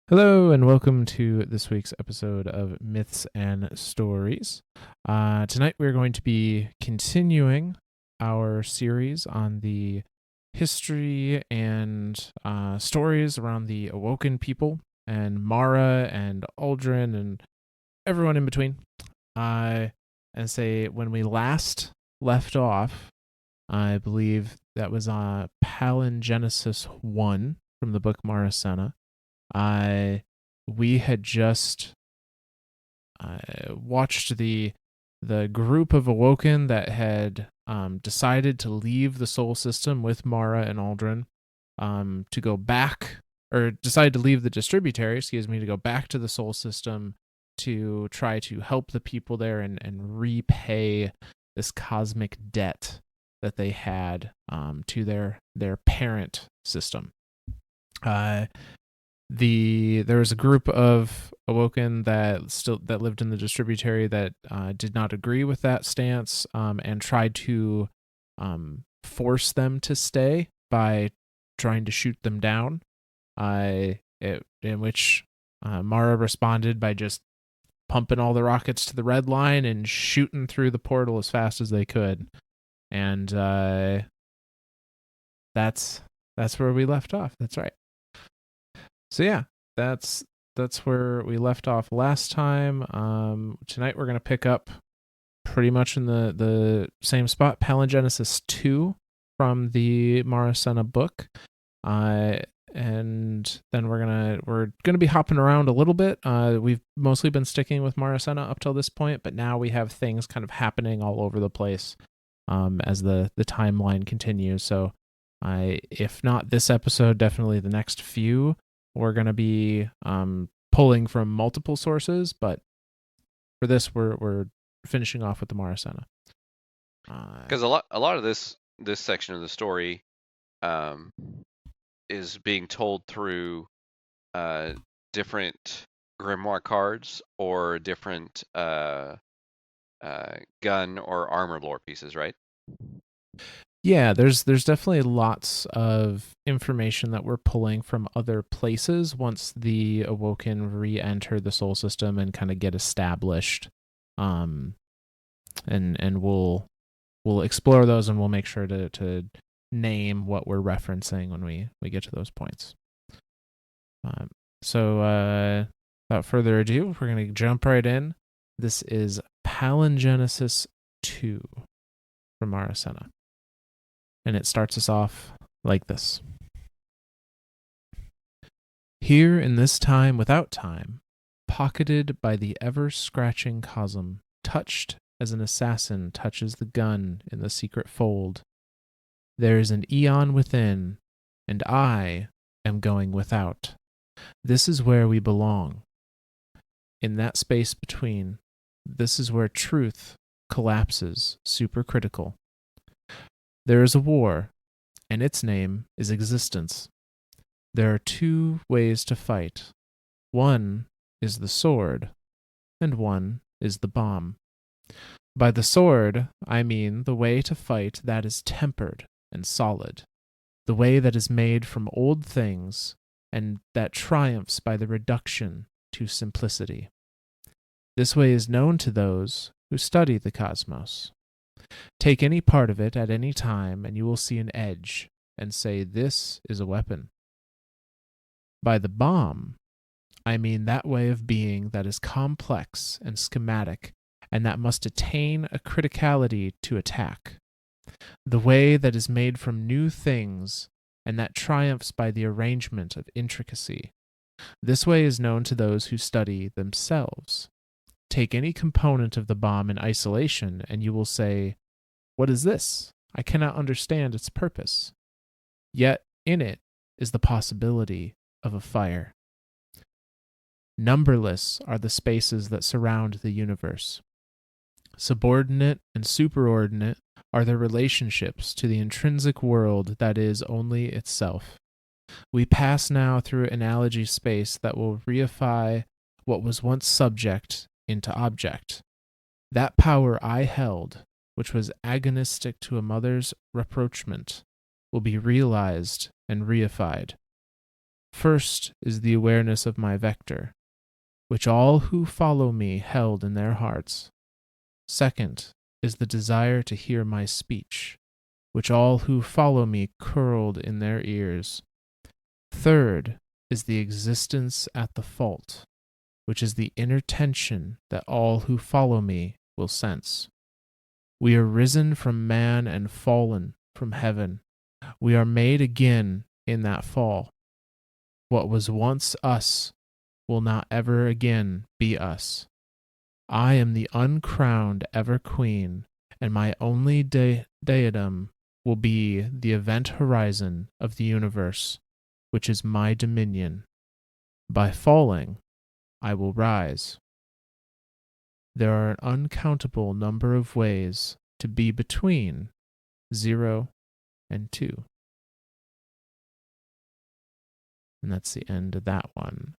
Hello, and welcome to this week's episode of Myths and Stories. Tonight, we're going to be continuing our series on the history and stories around the Awoken people and Mara and Aldrin and everyone in between. And say when we last left off, I believe that was Palingenesis 1 from the book Mara Senna. We had just watched the group of Awoken that had decided to leave the Soul System with Mara and Aldrin to go back, or decided to leave the Distributary, to go back to the Soul System to try to help the people there and repay this cosmic debt that they had to their parent system. There was a group of Awoken that lived in the Distributary that did not agree with that stance and tried to force them to stay by trying to shoot them down. In which Mara responded by just pumping all the rockets to the red line and shooting through the portal as fast as they could, and that's where we left off. That's right. So yeah, that's where we left off last time. Tonight we're gonna pick up pretty much in the same spot, Palingenesis 2 from the Mara Senna book, and then we're gonna be hopping around a little bit. We've mostly been sticking with Mara Senna up till this point, but now we have things kind of happening all over the place as the timeline continues. So, if not this episode, definitely the next few. We're going to be pulling from multiple sources, but for this, we're finishing off with the Mara Senna. Because a lot of this section of the story is being told through different grimoire cards or different gun or armor lore pieces, right? Yeah, there's definitely lots of information that we're pulling from other places once the Awoken re-enter the Soul System and kind of get established. And we'll explore those, and we'll make sure to name what we're referencing when we get to those points. So without further ado, we're going to jump right in. This is Palingenesis 2 from Mara Senna. And it starts us off like this. Here in this time without time, pocketed by the ever-scratching cosm, touched as an assassin touches the gun in the secret fold, there is an eon within, and I am going without. This is where we belong. In that space between, this is where truth collapses supercritical. There is a war, and its name is existence. There are two ways to fight. One is the sword, and one is the bomb. By the sword, I mean the way to fight that is tempered and solid, the way that is made from old things and that triumphs by the reduction to simplicity. This way is known to those who study the cosmos. Take any part of it at any time, and you will see an edge, and say, this is a weapon. By the bomb, I mean that way of being that is complex and schematic, and that must attain a criticality to attack. The way that is made from new things, and that triumphs by the arrangement of intricacy. This way is known to those who study themselves. Take any component of the bomb in isolation, and you will say, what is this? I cannot understand its purpose. Yet in it is the possibility of a fire. Numberless are the spaces that surround the universe. Subordinate and superordinate are their relationships to the intrinsic world that is only itself. We pass now through analogy space that will reify what was once subject into object. That power I held, which was agonistic to a mother's rapprochement, will be realized and reified. First is the awareness of my vector, which all who follow me held in their hearts. Second is the desire to hear my speech, which all who follow me curled in their ears. Third is the existence at the fault, which is the inner tension that all who follow me will sense. We are risen from man and fallen from heaven. We are made again in that fall. What was once us will not ever again be us. I am the uncrowned ever queen, and my only diadem will be the event horizon of the universe, which is my dominion. By falling, I will rise. There are an uncountable number of ways to be between 0 and 2. And that's the end of that one.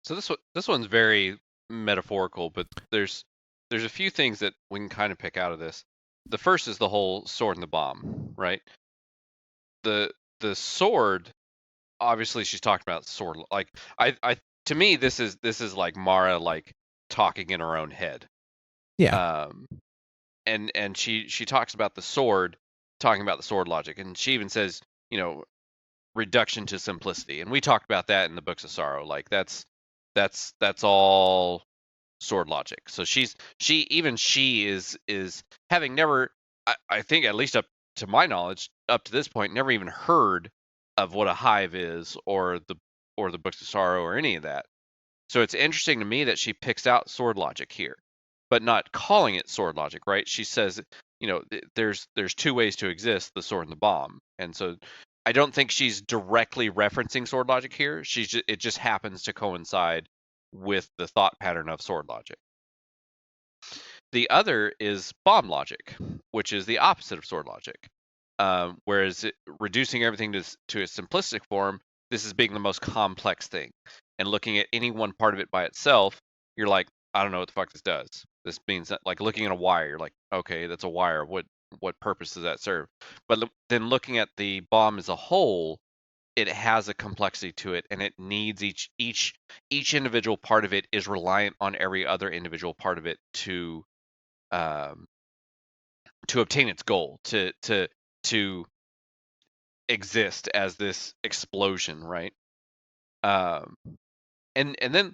So this one's very metaphorical, but there's a few things that we can kind of pick out of this. The first is the whole sword and the bomb, right? The sword, obviously she's talking about sword. Like I to me this is like Mara like talking in her own head. Yeah. And she talks about the sword, talking about the sword logic, and she even says, reduction to simplicity. And we talked about that in the Books of Sorrow. Like that's all sword logic. So she is having never, I think at least up to my knowledge, up to this point, never even heard of what a hive is or the Books of Sorrow or any of that. So it's interesting to me that she picks out sword logic here, but not calling it sword logic, right? She says, there's two ways to exist, the sword and the bomb. And so I don't think she's directly referencing sword logic here. It just happens to coincide with the thought pattern of sword logic. The other is bomb logic, which is the opposite of sword logic. Whereas reducing everything to a simplistic form, this is being the most complex thing. And looking at any one part of it by itself, you're like, I don't know what the fuck this does. This means that, like, looking at a wire, you're like, okay, that's a wire. What purpose does that serve? But then looking at the bomb as a whole, it has a complexity to it, and it needs each individual part of it is reliant on every other individual part of it to obtain its goal, to exist as this explosion, right? And then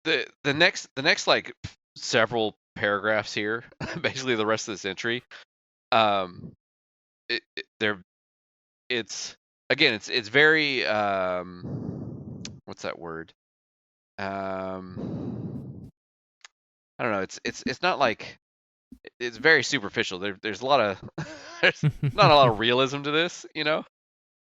the next like several paragraphs here, basically the rest of this entry, it's again, it's very what's that word? I don't know. It's not like, it's very superficial. There's a lot of there's not a lot of realism to this,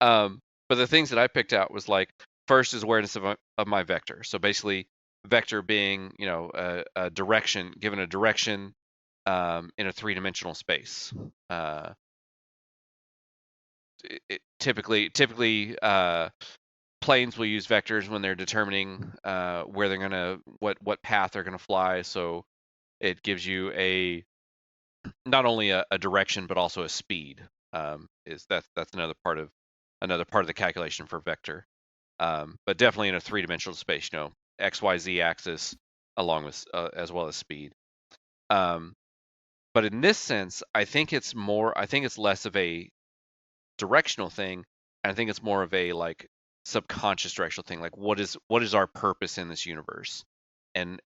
But the things that I picked out was like, first is awareness of my vector. So basically, vector being a direction, given a direction in a three-dimensional space. Typically, planes will use vectors when they're determining where they're gonna what path they're gonna fly. So it gives you not only a direction but also a speed. That's another part of the calculation for vector. But definitely in a three-dimensional space, X, Y, Z axis along with as well as speed. But in this sense, I think it's less of a directional thing, and I think it's more of a like subconscious directional thing. Like what is our purpose in this universe? And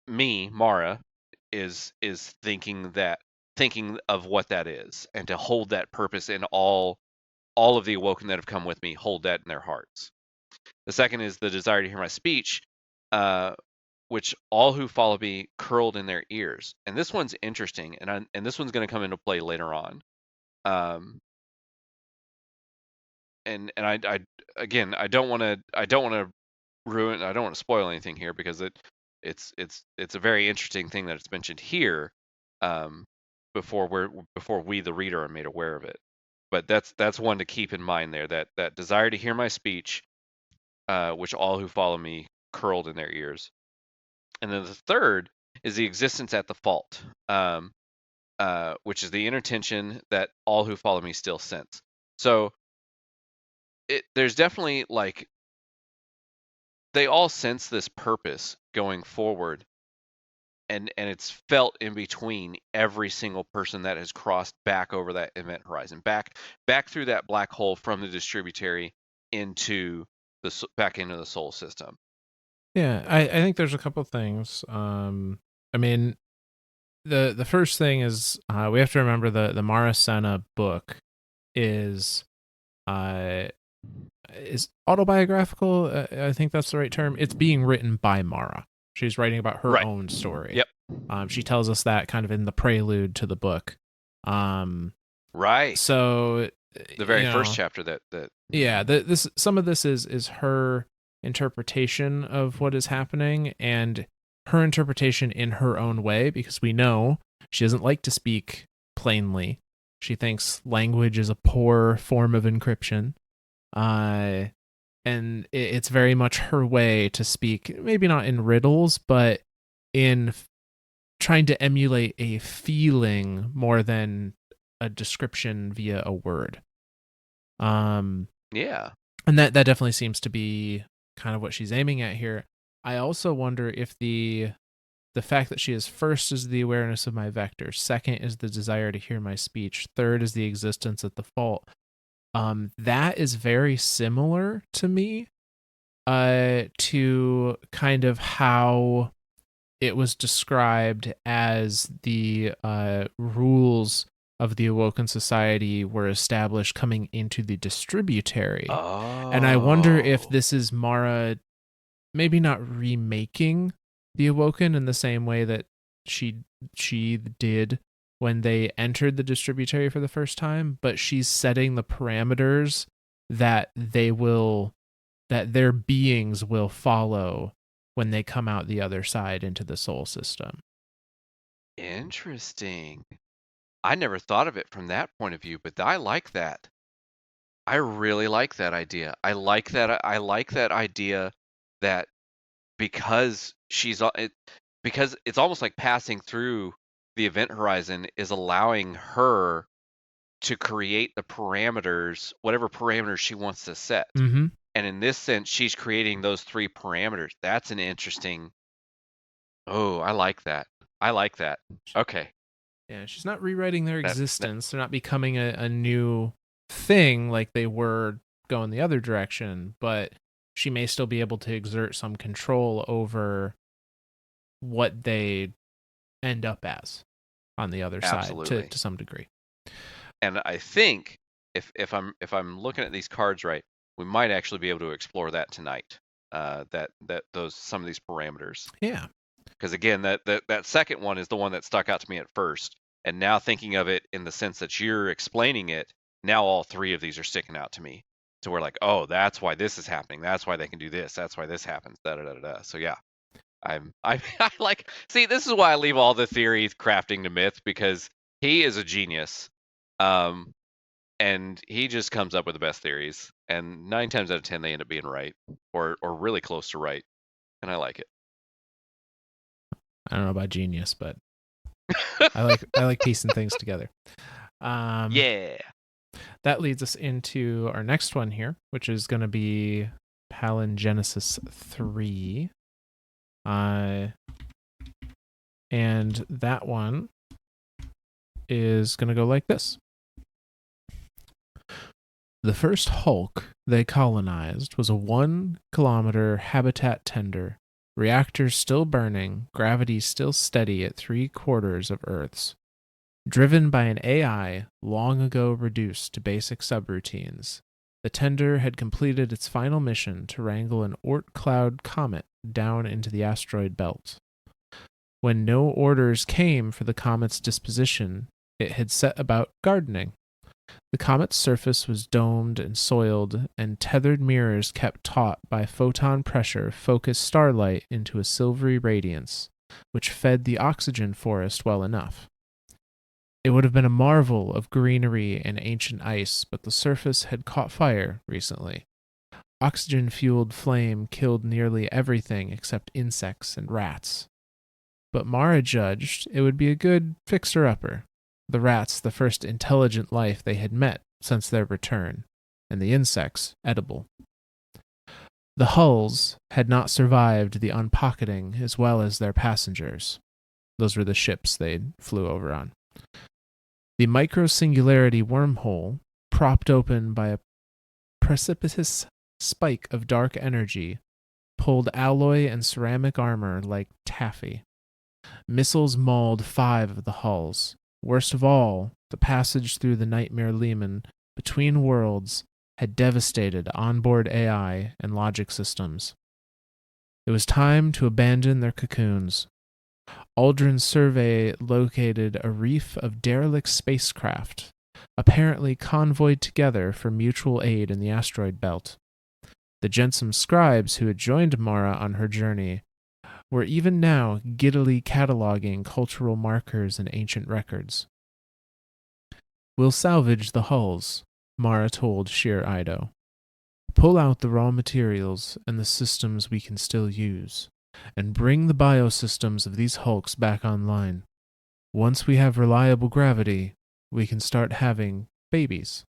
Mara is thinking of what that is, and to hold that purpose in all of the Awoken that have come with me, hold that in their hearts. The second is the desire to hear my speech, which all who follow me curled in their ears. And this one's interesting, and this one's going to come into play later on. And I again, I don't want to ruin, I don't want to spoil anything here, because it's a very interesting thing that it's mentioned here, before we the reader are made aware of it. But that's one to keep in mind there, that desire to hear my speech, which all who follow me curled in their ears. And then the third is the existence at the fault, which is the inner tension that all who follow me still sense. So there's definitely like they all sense this purpose going forward, and it's felt in between every single person that has crossed back over that event horizon, back through that black hole from the distributary into back into the soul system. Yeah, I think there's a couple things. I mean, the first thing is we have to remember the Mara Senna book is uh is autobiographical. I think that's the right term. It's being written by Mara. She's writing about her Right. own story. Yep. She tells us that kind of in the prelude to the book. Right. So The very first chapter that yeah, this some of this is her interpretation of what is happening, and her interpretation in her own way, because we know she doesn't like to speak plainly. She thinks language is a poor form of encryption. And it's very much her way to speak, maybe not in riddles, but in trying to emulate a feeling more than a description via a word. Yeah. And that definitely seems to be kind of what she's aiming at here. I also wonder if the fact that she is first is the awareness of my vector, second is the desire to hear my speech, third is the existence at the fault. That is very similar to me, to kind of how it was described as the rules of the Awoken Society were established coming into the distributary. Oh. And I wonder if this is Mara maybe not remaking the Awoken in the same way that she did when they entered the distributary for the first time, but she's setting the parameters that their beings will follow when they come out the other side into the soul system. Interesting. I never thought of it from that point of view, but I like that. I really like that idea. I like that idea that because because it's almost like passing through the event horizon is allowing her to create the parameters, whatever parameters she wants to set. Mm-hmm. And in this sense, she's creating those 3 parameters. That's an interesting. Oh, I like that. Okay. Yeah, she's not rewriting their existence. They're not becoming a new thing like they were going the other direction, but she may still be able to exert some control over what they end up as on the other Absolutely. side to some degree. And I think if I'm looking at these cards right, we might actually be able to explore that tonight. That those some of these parameters. Yeah. Because again, that second one is the one that stuck out to me at first, and now thinking of it in the sense that you're explaining it, now all 3 of these are sticking out to me. So we're like, oh, that's why this is happening. That's why they can do this. That's why this happens. Da da da da. So yeah, I like. See, this is why I leave all the theories crafting to Myth, because he is a genius, and he just comes up with the best theories, and 9 times out of 10 they end up being right, or really close to right, and I like it. I don't know about genius, but I like piecing things together. Yeah. That leads us into our next one here, which is going to be Palingenesis 3. And that one is going to go like this. The first hulk they colonized was a 1-kilometer habitat tender, reactors still burning, gravity still steady at 3/4 of Earth's. Driven by an AI long ago reduced to basic subroutines, the tender had completed its final mission to wrangle an Oort cloud comet down into the asteroid belt. When no orders came for the comet's disposition, it had set about gardening. The comet's surface was domed and soiled, and tethered mirrors kept taut by photon pressure focused starlight into a silvery radiance, which fed the oxygen forest well enough. It would have been a marvel of greenery and ancient ice, but the surface had caught fire recently. Oxygen-fueled flame killed nearly everything except insects and rats. But Mara judged it would be a good fixer-upper. The rats, the first intelligent life they had met since their return, and the insects edible. The hulls had not survived the unpocketing as well as their passengers. Those were the ships they flew over on. The micro-singularity wormhole, propped open by a precipitous spike of dark energy, pulled alloy and ceramic armor like taffy. Missiles mauled 5 of the hulls. Worst of all, the passage through the nightmare Lehman between worlds had devastated onboard AI and logic systems. It was time to abandon their cocoons. Aldrin's survey located a reef of derelict spacecraft, apparently convoyed together for mutual aid in the asteroid belt. The Jensum scribes who had joined Mara on her journey were even now giddily cataloging cultural markers and ancient records. "We'll salvage the hulls," Mara told Sjur Eido. "Pull out the raw materials and the systems we can still use, and bring the biosystems of these hulks back online. Once we have reliable gravity, we can start having babies."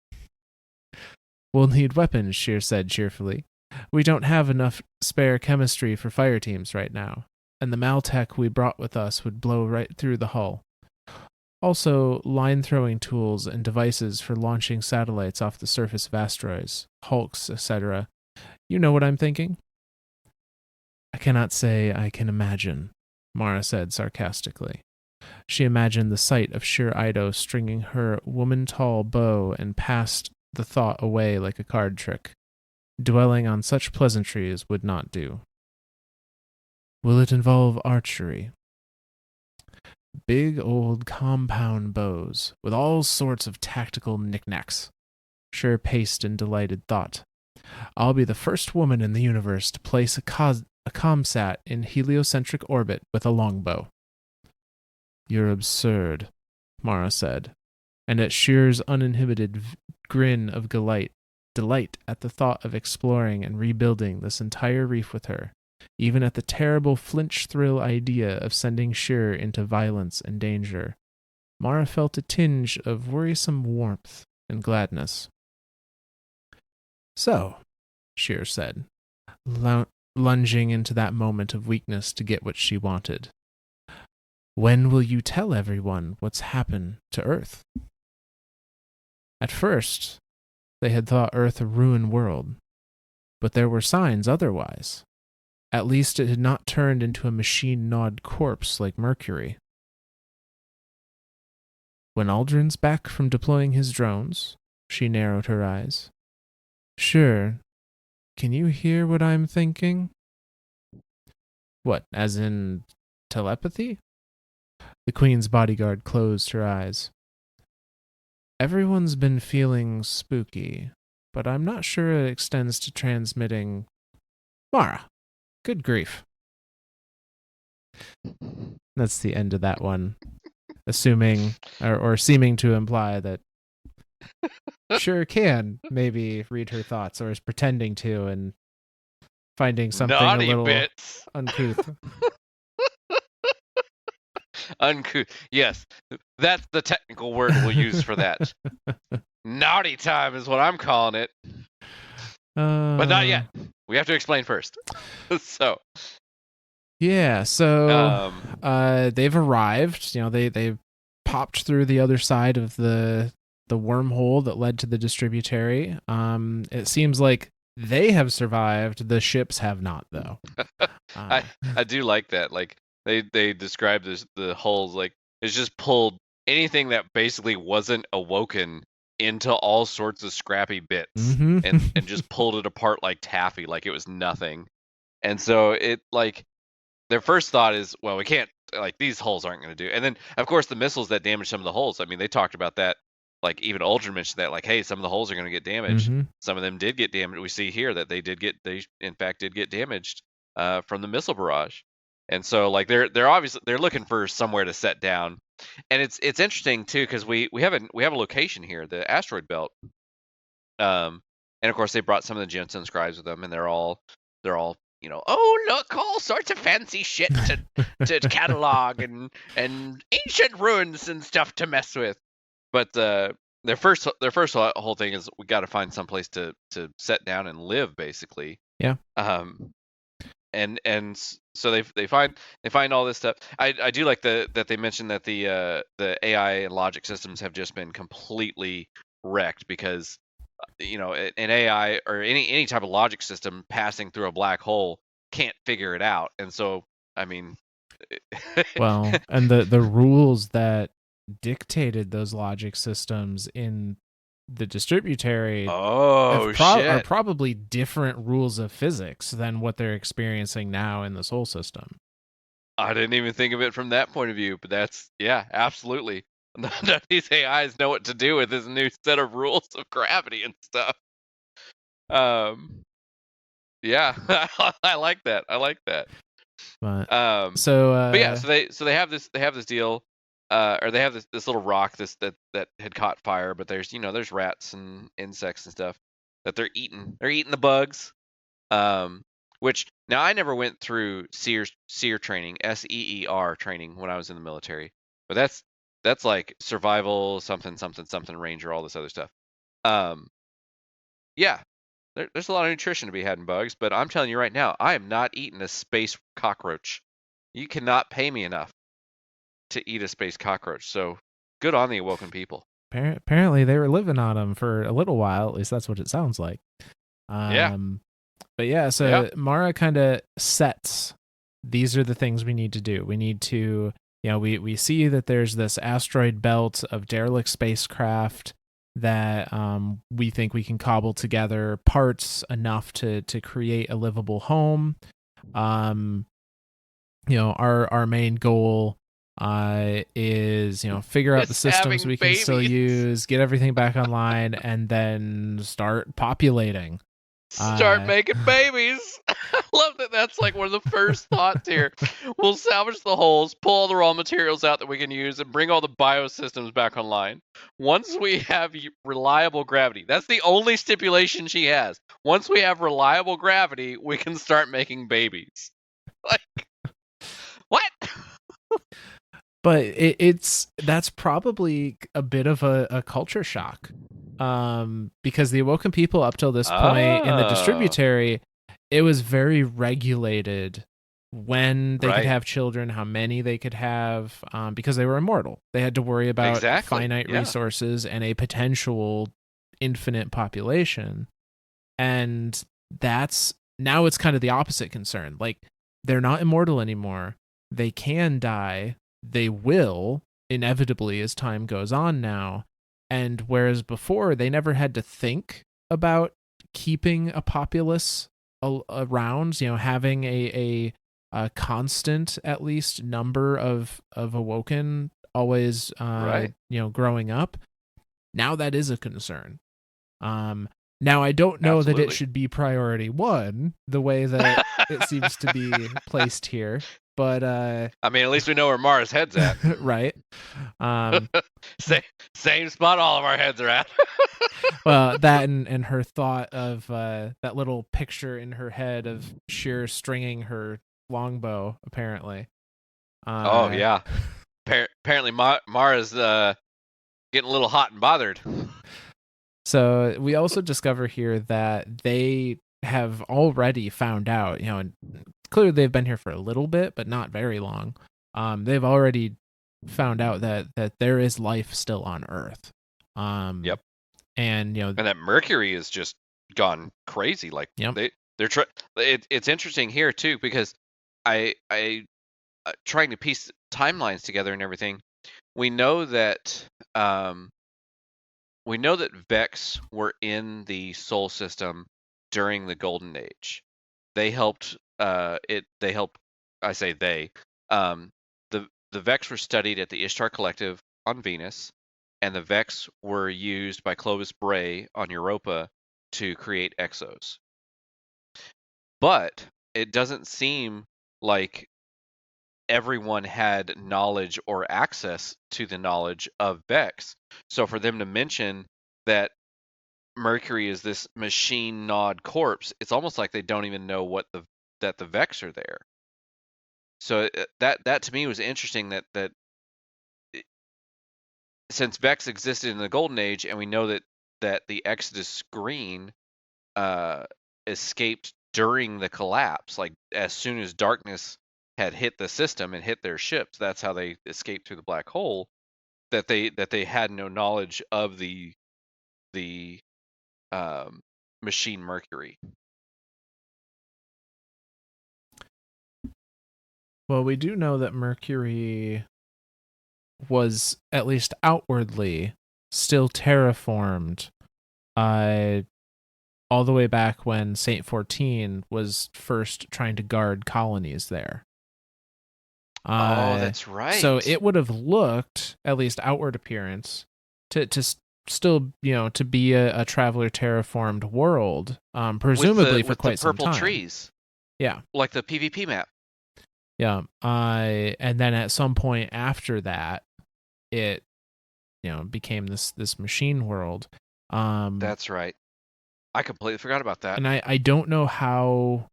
"We'll need weapons," Sjur said cheerfully. "We don't have enough spare chemistry for fire teams right now, and the Maltech we brought with us would blow right through the hull. Also, line-throwing tools and devices for launching satellites off the surface of asteroids, hulks, etc. You know what I'm thinking?" "I cannot say I can imagine," Mara said sarcastically. She imagined the sight of Sjur Eido stringing her woman-tall bow and passed the thought away like a card trick. Dwelling on such pleasantries would not do. "Will it involve archery?" "Big old compound bows, with all sorts of tactical knickknacks." Sjur paced in delighted thought. "I'll be the first woman in the universe to place a comsat in heliocentric orbit with a longbow." "You're absurd," Mara said, and at Sjur's uninhibited grin of delight at the thought of exploring and rebuilding this entire reef with her, even at the terrible flinch-thrill idea of sending Sjur into violence and danger, Mara felt a tinge of worrisome warmth and gladness. "So," Sjur said, lunging into that moment of weakness to get what she wanted, "when will you tell everyone what's happened to Earth?" At first, they had thought Earth a ruined world, but there were signs otherwise. At least it had not turned into a machine-gnawed corpse like Mercury. "When Aldrin's back from deploying his drones," she narrowed her eyes. "Sure. Can you hear what I'm thinking?" "What, as in telepathy?" The Queen's bodyguard closed her eyes. "Everyone's been feeling spooky, but I'm not sure it extends to transmitting..." "Mara! Good grief." That's the end of that one. Assuming, or seeming to imply that Sjur can maybe read her thoughts, or is pretending to and finding something Naughty a little bits. uncouth. Uncouth. Yes, that's the technical word we'll use for that. Naughty time is what I'm calling it. But not yet. We have to explain first. So they've arrived. You know, they popped through the other side of the wormhole that led to the distributary. It seems like they have survived. The ships have not, though. I do like that. Like they describe the hulls like it's just pulled anything that basically wasn't awoken into all sorts of scrappy bits and just pulled it apart like taffy, like it was nothing. And so it like their first thought is, well, we can't, like, these hulls aren't going to do. And then of course the missiles that damaged some of the hulls, I mean, they talked about that, like even Aldrin mentioned that, like, hey, some of the hulls are going to get damaged. Some of them did get damaged. We see here that they in fact did get damaged from the missile barrage. And so like they're obviously they're looking for somewhere to set down. And it's interesting too, because we have a location here, the asteroid belt. And of course they brought some of the Jensen scribes with them, and they're all you know, oh look, all sorts of fancy shit to catalog and ancient ruins and stuff to mess with. But their first whole thing is we got to find some place to set down and live, basically. Yeah. And so they find all this stuff. I do like that they mentioned that the AI and logic systems have just been completely wrecked because an AI or any type of logic system passing through a black hole can't figure it out, and so I mean, Well, and the rules that dictated those logic systems in the distributary oh are shit. probably different rules of physics than what they're experiencing now in the Sol system. I didn't even think of it from that point of view, but yeah, absolutely. None of these AIs know what to do with this new set of rules of gravity and stuff. Yeah, I like that. I like that. But But yeah, so they have this deal, or they have this little rock that had caught fire, but there's rats and insects and stuff that they're eating. They're eating the bugs. Which now I never went through SEER training, SEER training when I was in the military, but that's like survival something something something ranger, all this other stuff. Yeah, there's a lot of nutrition to be had in bugs, but I'm telling you right now, I am not eating a space cockroach. You cannot pay me enough to eat a space cockroach. So good on the Awoken people. apparently they were living on them for a little while. At least that's what it sounds like. Yeah. But yeah, so Yeah. Mara kind of sets, these are the things we need to do. We need to, we see that there's this asteroid belt of derelict spacecraft that we think we can cobble together parts enough to create a livable home. Our main goal is figure out the systems we can still use, get everything back online, and then start populating. Start making babies. I love that. That's like one of the first thoughts here. We'll salvage the holes, pull all the raw materials out that we can use, and bring all the biosystems back online. Once we have reliable gravity, that's the only stipulation she has. Once we have reliable gravity, we can start making babies. Like, what? But that's probably a bit of a culture shock, because the Awoken people up till this point in the distributary, it was very regulated when they could have children, how many they could have, because they were immortal. They had to worry about finite resources and a potential infinite population, and now it's kind of the opposite concern. Like, they're not immortal anymore. They can die. They will inevitably as time goes on now. And whereas before they never had to think about keeping a populace around, having a constant at least number of Awoken always growing up. Now that is a concern. Now I don't know that it should be priority one the way that it seems to be placed here. But I mean, at least we know where Mara's head's at. Right. Same spot all of our heads are at. Well, that and her thought of that little picture in her head of Sjur stringing her longbow, apparently. Oh yeah. Apparently Mara's getting a little hot and bothered. So we also discover here that they have already found out, and clearly they've been here for a little bit, but not very long. They've already found out that there is life still on Earth. Yep. And and that Mercury has just gone crazy. Like, they're it's interesting here too, because I trying to piece timelines together and everything. We know that Vex were in the Sol system during the Golden Age. They helped. They helped. I say they. The Vex were studied at the Ishtar Collective on Venus, and the Vex were used by Clovis Bray on Europa to create exos. But it doesn't seem like everyone had knowledge or access to the knowledge of Vex. So for them to mention that Mercury is this machine-gnawed corpse, it's almost like they don't even know that the Vex are there. So that to me was interesting, that since Vex existed in the Golden Age, and we know that the Exodus Green escaped during the collapse, like as soon as darkness had hit the system and hit their ships, that's how they escaped through the black hole. That they had no knowledge of the machine Mercury. Well, we do know that Mercury was, at least outwardly, still terraformed all the way back when Saint 14 was first trying to guard colonies there. Oh, that's right. So it would have looked, at least outward appearance, to still, to be a traveler terraformed world, presumably for quite some time. With the purple trees. Yeah. Like the PvP map. Yeah. And then at some point after that, it, became this machine world. That's right. I completely forgot about that. And I don't know how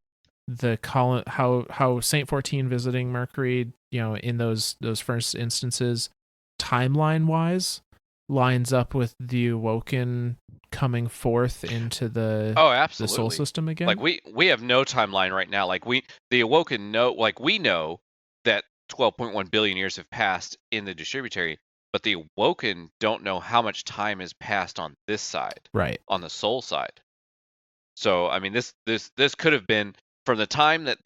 how Saint 14 visiting Mercury, in those first instances, timeline wise, lines up with the Awoken coming forth into the absolutely. the Sol system again. Like we have no timeline right now. Like the Awoken know, like we know that 12.1 billion years have passed in the distributary, but the Awoken don't know how much time has passed on this side, right? On the Sol side. So I mean, this could have been from the time that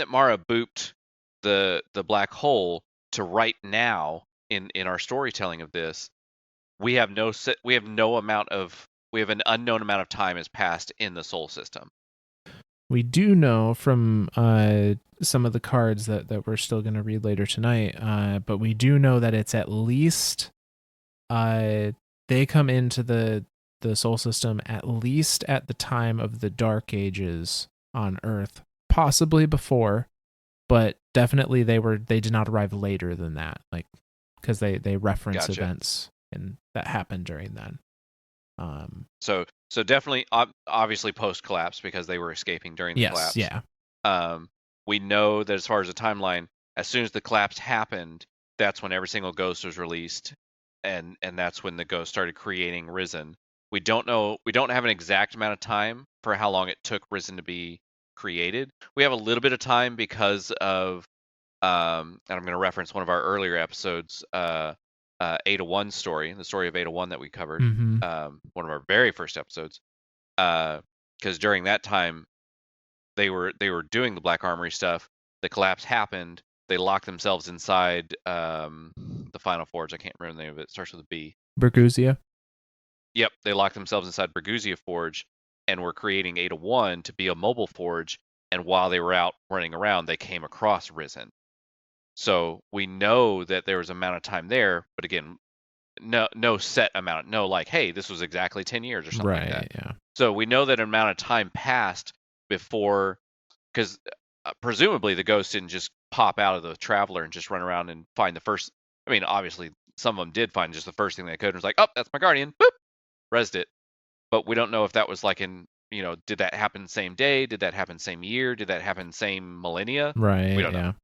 Mara booped the black hole to right now in our storytelling of this. We have an unknown amount of time has passed in the Sol system. We do know from some of the cards that we're still going to read later tonight, but we do know that it's at least they come into the Sol system at least at the time of the Dark Ages on Earth, possibly before, but definitely they did not arrive later than that, like because they reference events and that happened during then. So definitely, obviously post collapse because they were escaping during the collapse. Yeah. We know that as far as the timeline, as soon as the collapse happened, that's when every single ghost was released, and that's when the ghost started creating Risen. We don't know. We don't have an exact amount of time for how long it took Risen to be created. We have a little bit of time because of, and I'm going to reference one of our earlier episodes, Ada-1 story, the story of Ada-1 that we covered, mm-hmm. One of our very first episodes, because during that time they were doing the Black Armory stuff. The collapse happened. They locked themselves inside the Final Forge. I can't remember the name of it. It starts with a B. Berguzia. Yep, they locked themselves inside Berguzia Forge and were creating Ada-1 to be a mobile forge. And while they were out running around, they came across Risen. So we know that there was an amount of time there, but again, no set amount. No, like, hey, this was exactly 10 years or something like that. Yeah. So we know that an amount of time passed before, because presumably the ghost didn't just pop out of the Traveler and just run around and find the first. I mean, obviously some of them did find just the first thing they could and was like, oh, that's my Guardian. Boop, resed it. But we don't know if that was like did that happen same day? Did that happen same year? Did that happen same millennia? Right. We don't know.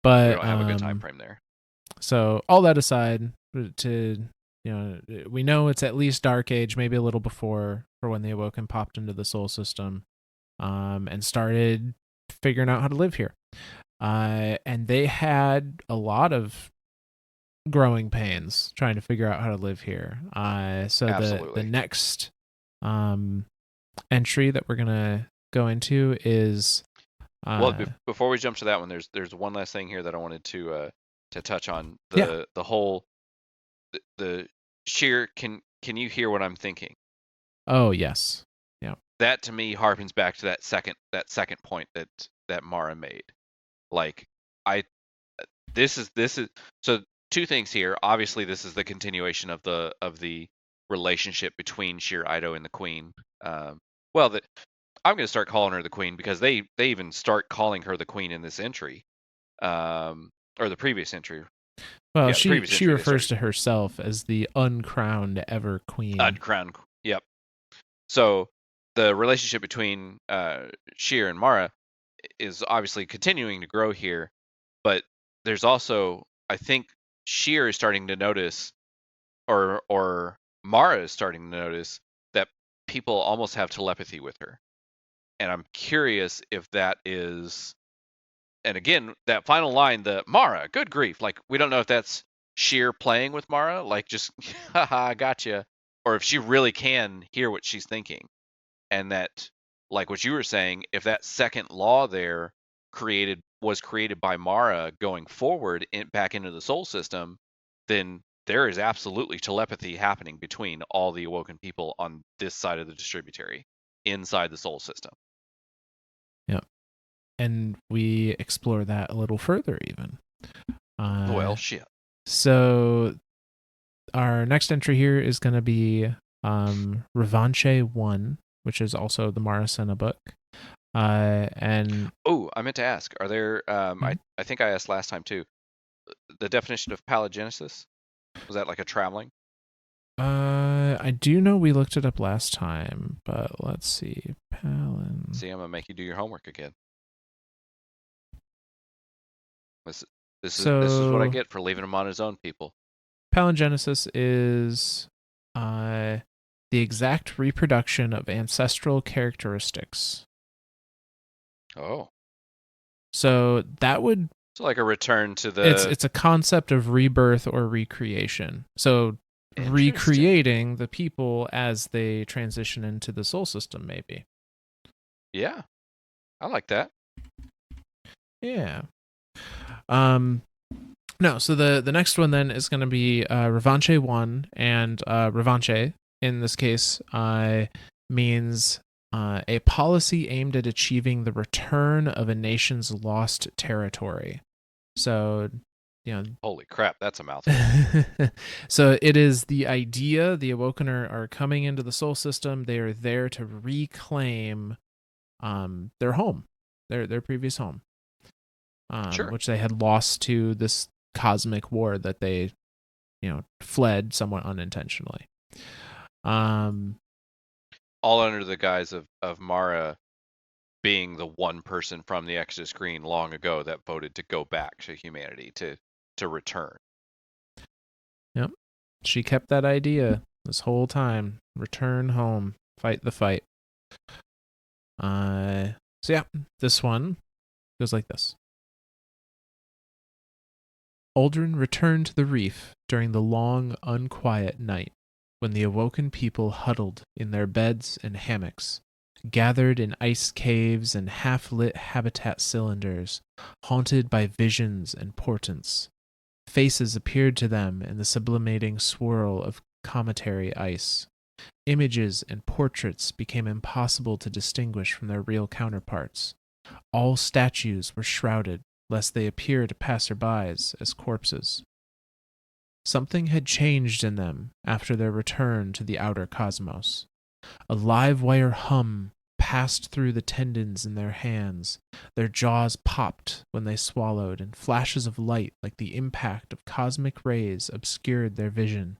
But we don't have a good time frame there. So all that aside, we know it's at least Dark Age, maybe a little before, for when the Awoken popped into the Sol system, and started figuring out how to live here. And they had a lot of growing pains trying to figure out how to live here. So the next entry that we're gonna go into is. Well, before we jump to that one, there's one last thing here that I wanted to touch on. The whole the Sjur. Can you hear what I'm thinking? Oh yes, yeah. That to me harkens back to that second point that Mara made. Like this is so two things here. Obviously, this is the continuation of the relationship between Sjur Eido and the Queen. I'm going to start calling her the Queen because they even start calling her the Queen in this entry, or the previous entry. Well, she refers to herself as the uncrowned ever Queen. Uncrowned, yep. So the relationship between Sjur and Mara is obviously continuing to grow here, but there's also, I think, Sjur is starting to notice, or Mara is starting to notice that people almost have telepathy with her. And I'm curious if that is, and again, that final line, the Mara, good grief, like we don't know if that's Sjur playing with Mara, like just haha, gotcha, or if she really can hear what she's thinking. And that, like what you were saying, if that second law there was created by Mara going forward back into the soul system, then there is absolutely telepathy happening between all the awoken people on this side of the distributary inside the soul system. Yeah. And we explore that a little further even. Well, shit. So our next entry here is going to be Revanche 1, which is also the Marasena book. And I meant to ask, are there I think I asked last time too, the definition of paligenesis, was that like a traveling? I do know we looked it up last time, but let's see. See, I'm gonna make you do your homework again. This is what I get for leaving him on his own, people. Palingenesis is the exact reproduction of ancestral characteristics. Oh. So that would... So like a return to the... It's a concept of rebirth or recreation. So recreating the people as they transition into the soul system, maybe. Yeah. I like that. Yeah. No, so the next one then is going to be Revanche 1, and Revanche, in this case, means a policy aimed at achieving the return of a nation's lost territory. So, holy crap, that's a mouthful. So it is the idea the Awoken are coming into the soul system. They are there to reclaim their home, their previous home, sure. which they had lost to this cosmic war that they, fled somewhat unintentionally. All under the guise of Mara being the one person from the Exodus Green long ago that voted to go back to humanity, to return. Yep. She kept that idea this whole time. Return home. Fight the fight. So yeah, this one goes like this. Aldrin returned to the Reef during the long, unquiet night, when the awoken people huddled in their beds and hammocks, gathered in ice caves and half-lit habitat cylinders, haunted by visions and portents. Faces appeared to them in the sublimating swirl of cometary ice. Images and portraits became impossible to distinguish from their real counterparts. All statues were shrouded, lest they appear to passerbys as corpses. Something had changed in them after their return to the outer cosmos. A live wire hum passed through the tendons in their hands. Their jaws popped when they swallowed, and flashes of light like the impact of cosmic rays obscured their vision.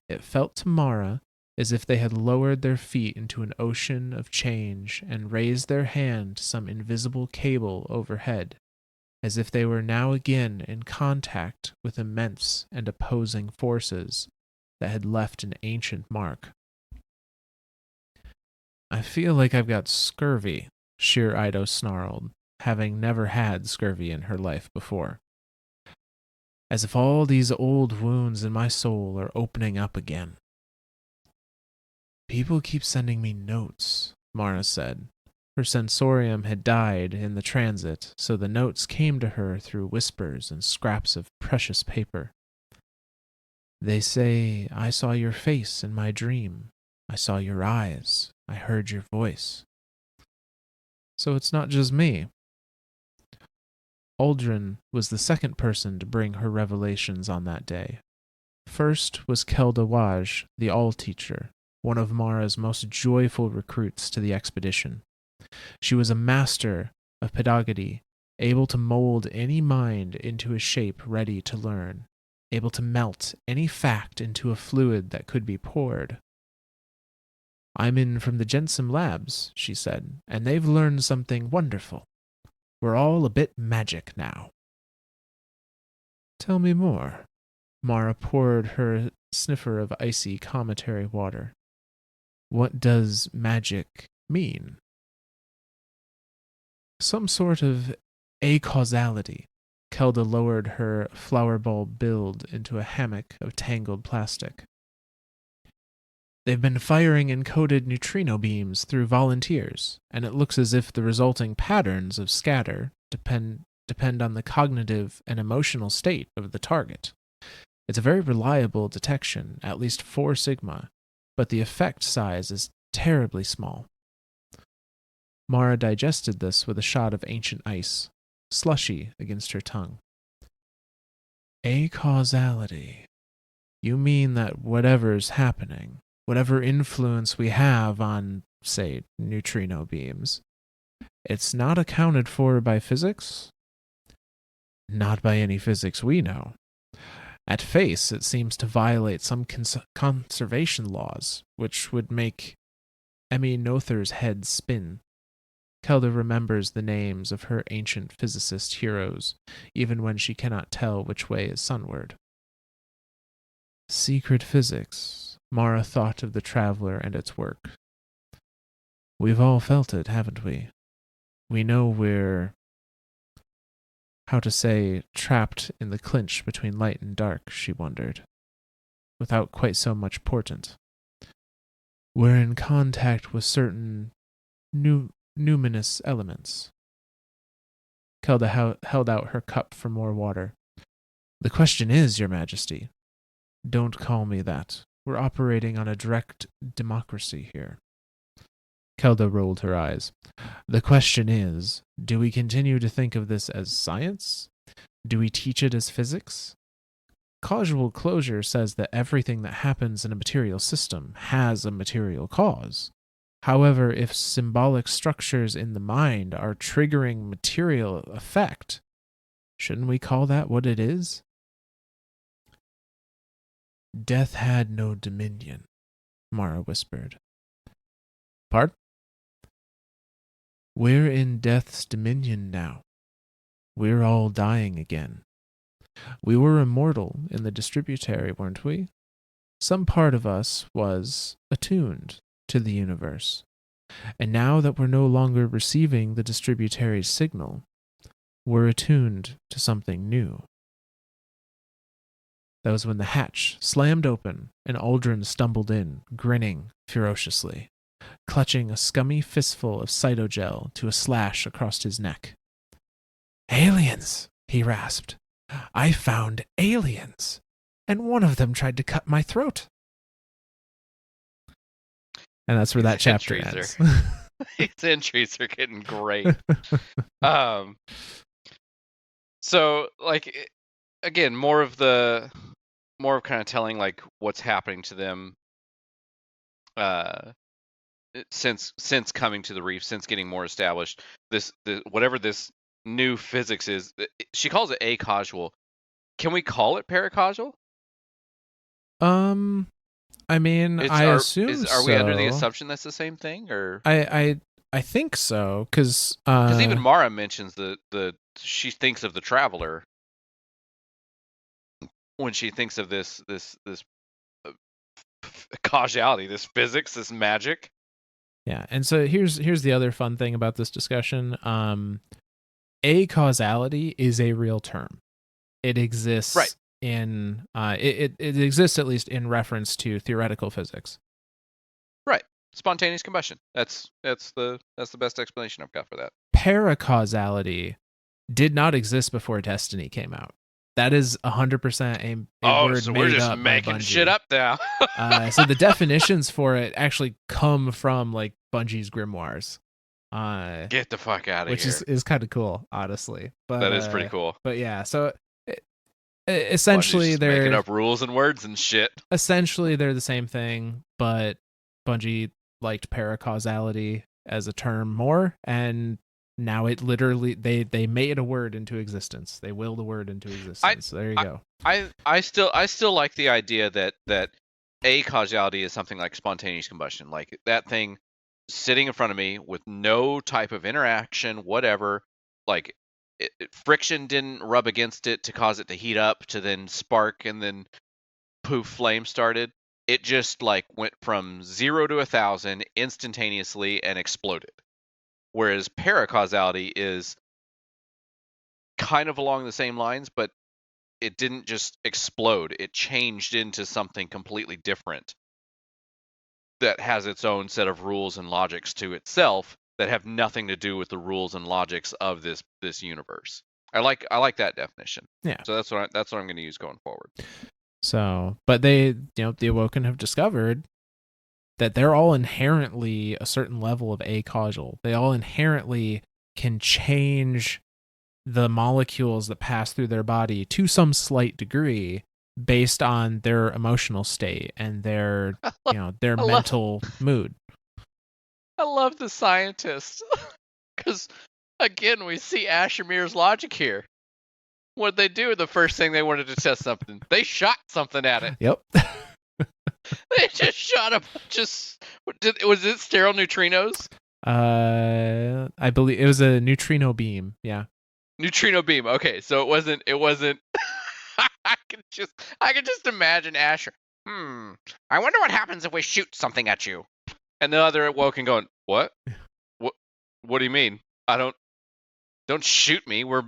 It felt to Mara as if they had lowered their feet into an ocean of change and raised their hand to some invisible cable overhead, as if they were now again in contact with immense and opposing forces that had left an ancient mark. I feel like I've got scurvy, Sjur Eido snarled, having never had scurvy in her life before. As if all these old wounds in my soul are opening up again. People keep sending me notes, Mara said. Her sensorium had died in the transit, so the notes came to her through whispers and scraps of precious paper. They say, I saw your face in my dream. I saw your eyes. I heard your voice. So it's not just me. Aldrin was the second person to bring her revelations on that day. First was Keldawaj, the All-Teacher, one of Mara's most joyful recruits to the expedition. She was a master of pedagogy, able to mold any mind into a shape ready to learn, able to melt any fact into a fluid that could be poured. I'm in from the Jensen Labs, she said, and they've learned something wonderful. We're all a bit magic now. Tell me more, Mara poured her sniffer of icy cometary water. What does magic mean? Some sort of acausality. Kelda lowered her flower bulb build into a hammock of tangled plastic. They've been firing encoded neutrino beams through volunteers, and it looks as if the resulting patterns of scatter depend on the cognitive and emotional state of the target. It's a very reliable detection, at least 4 sigma, but the effect size is terribly small. Mara digested this with a shot of ancient ice, slushy against her tongue. Acausality. You mean that whatever's happening, whatever influence we have on, say, neutrino beams, it's not accounted for by physics? Not by any physics we know. At face, it seems to violate some conservation laws, which would make Emmy Noether's head spin. Kelda remembers the names of her ancient physicist heroes, even when she cannot tell which way is sunward. Secret physics, Mara thought of the Traveler and its work. We've all felt it, haven't we? We know we're, trapped in the clinch between light and dark, she wondered, without quite so much portent. We're in contact with certain numinous elements. Kelda held out her cup for more water. The question is, Your Majesty. Don't call me that. We're operating on a direct democracy here. Kelda rolled her eyes. The question is, do we continue to think of this as science? Do we teach it as physics? Causal closure says that everything that happens in a material system has a material cause. However, if symbolic structures in the mind are triggering material effect, shouldn't we call that what it is? Death had no dominion, Mara whispered. Pardon? We're in death's dominion now. We're all dying again. We were immortal in the distributary, weren't we? Some part of us was attuned to the universe. And now that we're no longer receiving the distributary's signal, we're attuned to something new. That was when the hatch slammed open and Aldrin stumbled in, grinning ferociously, clutching a scummy fistful of cytogel to a slash across his neck. Aliens, he rasped. I found aliens, and one of them tried to cut my throat. And that's where that chapter ends. These entries are getting great. So, like, again, more of kind of telling like what's happening to them since coming to the reef, since getting more established. Whatever this new physics is, she calls it acausal. Can we call it paracausal? I mean, assume so. Are we under the assumption that's the same thing, or I think so, because even Mara mentions she thinks of the Traveler when she thinks of this causality, this physics, this magic. Yeah, and so here's the other fun thing about this discussion. Acausality is a real term. It exists. Right. It exists at least in reference to theoretical physics. Right. Spontaneous combustion. That's the best explanation I've got for that. Paracausality did not exist before Destiny came out. That is 100% a word so made we're just up making by Bungie. shit up now. So the definitions for it actually come from like Bungie's grimoires. Get the fuck out of here. Which is kind of cool, honestly. But that is pretty cool. But yeah, so essentially they're making up rules and words and shit. Essentially they're the same thing, but Bungie liked paracausality as a term more, and now it literally they made a word into existence. They willed a word into existence. So there you go. I still like the idea that acausality is something like spontaneous combustion, like that thing sitting in front of me with no type of interaction, whatever. Like friction didn't rub against it to cause it to heat up, to then spark, and then poof, flame started. It just like went from 0 to 1,000 instantaneously and exploded. Whereas paracausality is kind of along the same lines, but it didn't just explode. It changed into something completely different that has its own set of rules and logics to itself that have nothing to do with the rules and logics of this universe. I like that definition. Yeah. So that's what I'm going to use going forward. So, but they, the Awoken have discovered that they're all inherently a certain level of acausal. They all inherently can change the molecules that pass through their body to some slight degree based on their emotional state and their their mental mood. I love the scientists because again we see Ashimir's logic here. What they do, the first thing they wanted to test something, they shot something at it. Yep. They just shot was it sterile neutrinos? I believe it was a neutrino beam. Yeah. Neutrino beam. Okay, so it wasn't. I can just imagine Asher. I wonder what happens if we shoot something at you. And the other Awoken going, what? What do you mean? Don't shoot me. We're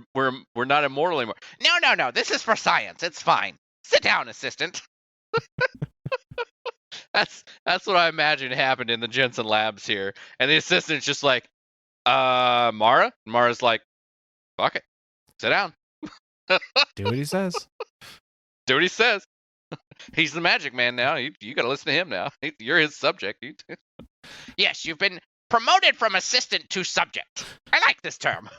not immortal anymore. No. This is for science. It's fine. Sit down, assistant. That's what I imagine happened in the Jensen labs here. And the assistant's just like, Mara? And Mara's like, fuck it. Sit down. Do what he says. Do what he says. He's the magic man now. You got to listen to him now. You're his subject. Yes, you've been promoted from assistant to subject. I like this term.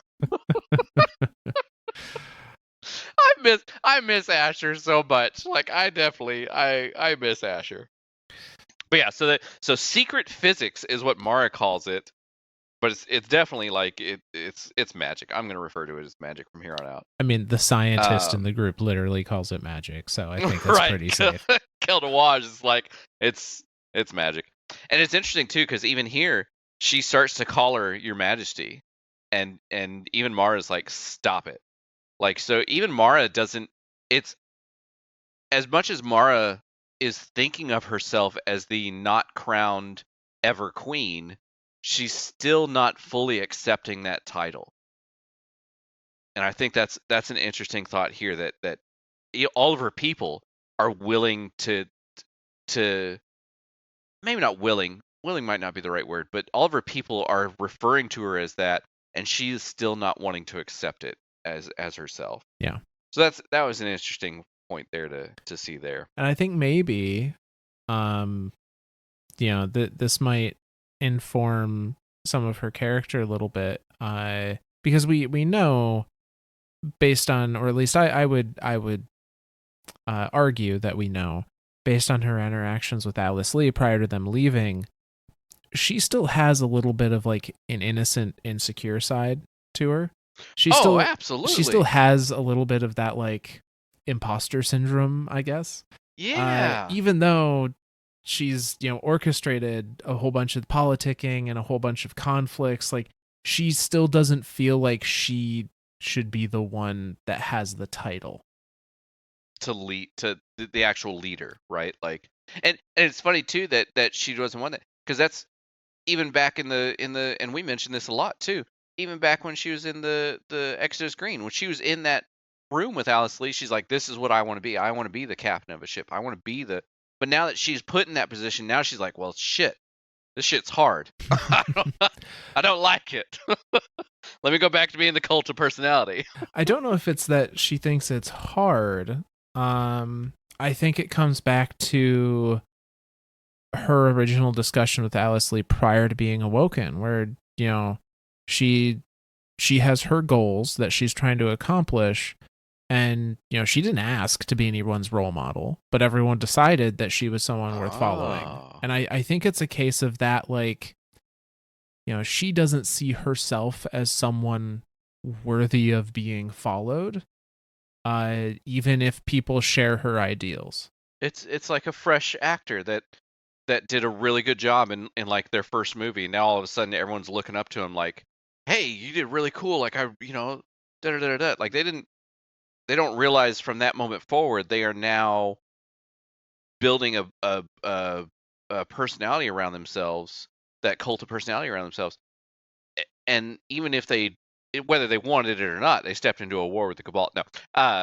I miss Asher so much. Like I miss Asher. But yeah, so secret physics is what Mara calls it. But it's definitely like it's magic. I'm going to refer to it as magic from here on out. I mean, the scientist in the group literally calls it magic, so I think that's pretty safe. Keldawaj is like it's magic, and it's interesting too because even here she starts to call her Your Majesty, and even Mara's like, stop it. Like, so even Mara doesn't. It's as much as Mara is thinking of herself as the not crowned ever queen. She's still not fully accepting that title. And I think that's an interesting thought here that all of her people are willing to maybe not willing might not be the right word, but all of her people are referring to her as that, and she is still not wanting to accept it as herself. Yeah. So that was an interesting point there to see there. And I think maybe this might inform some of her character a little bit, because we know, based on, or at least I would argue that we know, based on her interactions with Alice Lee prior to them leaving, she still has a little bit of like an innocent, insecure side to her. Absolutely. She still has a little bit of that like imposter syndrome, I guess. Yeah. Even though she's, orchestrated a whole bunch of politicking and a whole bunch of conflicts, like she still doesn't feel like she should be the one that has the title to lead, to the actual leader, right? Like, and it's funny too that she doesn't want that, because that's even back in the and we mentioned this a lot too. Even back when she was in the Exodus Green, when she was in that room with Alice Lee, she's like, "This is what I want to be. I want to be the captain of a ship. I want to be the." But now that she's put in that position, now she's like, "Well, shit, this shit's hard. I don't like it. Let me go back to being the cult of personality." I don't know if it's that she thinks it's hard. I think it comes back to her original discussion with Alice Lee prior to being Awoken, where she has her goals that she's trying to accomplish, and she didn't ask to be anyone's role model, but everyone decided that she was someone worth following. And I think it's a case of that, like, she doesn't see herself as someone worthy of being followed, even if people share her ideals. It's like a fresh actor that did a really good job in like their first movie. Now all of a sudden everyone's looking up to him like, "Hey, you did really cool. Like, Like they don't realize from that moment forward they are now building a personality around themselves, that cult of personality around themselves. And even if whether they wanted it or not, they stepped into a war with the Cabal. No,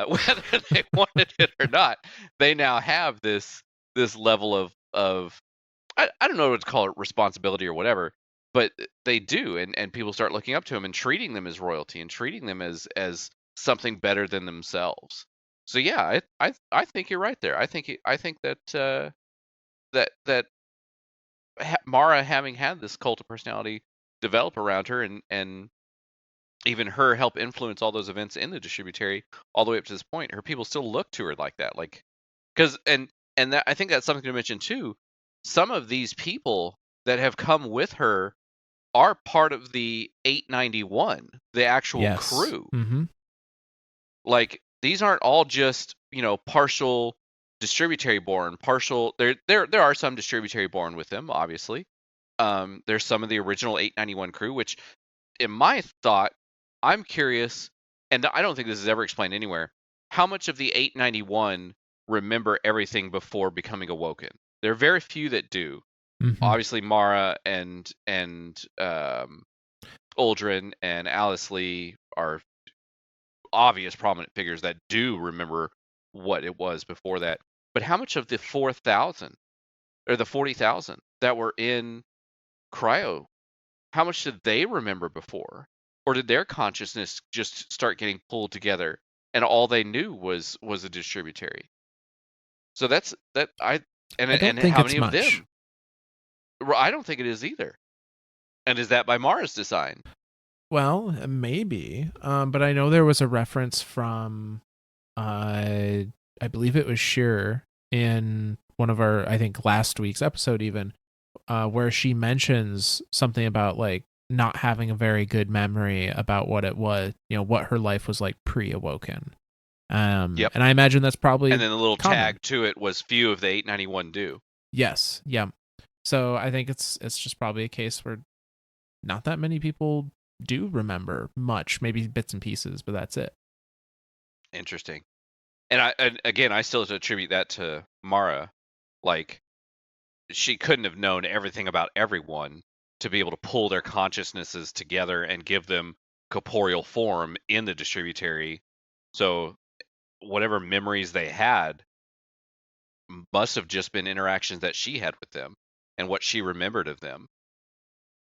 whether they wanted it or not, they now have this level of I don't know what to call it, responsibility or whatever, but they do, and people start looking up to them and treating them as royalty and treating them as something better than themselves. So yeah, I think you're right there. I think that Mara, having had this cult of personality develop around her, and even her help influence all those events in the distributary all the way up to this point, her people still look to her like that, like, because that, I think that's something to mention too. Some of these people that have come with her are part of the 891, the actual Yes. crew. Mm-hmm. Like, these aren't all just, partial distributary born, partial. There are some distributary born with them, obviously. There's some of the original 891 crew, which, in my thought, I'm curious, and I don't think this is ever explained anywhere, how much of the 891 remember everything before becoming awoken. There are very few that do. Mm-hmm. Obviously, Mara and Uldren and Alice Lee are obvious prominent figures that do remember what it was before that. But how much of the 4,000 or the 40,000 that were in cryo, how much did they remember before? Or did their consciousness just start getting pulled together and all they knew was a distributary? So that's that I don't and think how it's many of much. them? I don't think it is either. And is that by Mara's design? Well, maybe. But I know there was a reference from, I believe it was Sjur in one of our, I think last week's episode even, where she mentions something about like not having a very good memory about what it was, what her life was like pre-awoken. Yep. And I imagine that's probably And then the little common. tag to it was few of the 891 do. Yes. Yeah. So I think it's just probably a case where not that many people do remember much, maybe bits and pieces, but that's it. Interesting. And again, I still attribute that to Mara. Like, she couldn't have known everything about everyone to be able to pull their consciousnesses together and give them corporeal form in the distributary. So whatever memories they had must have just been interactions that she had with them and what she remembered of them.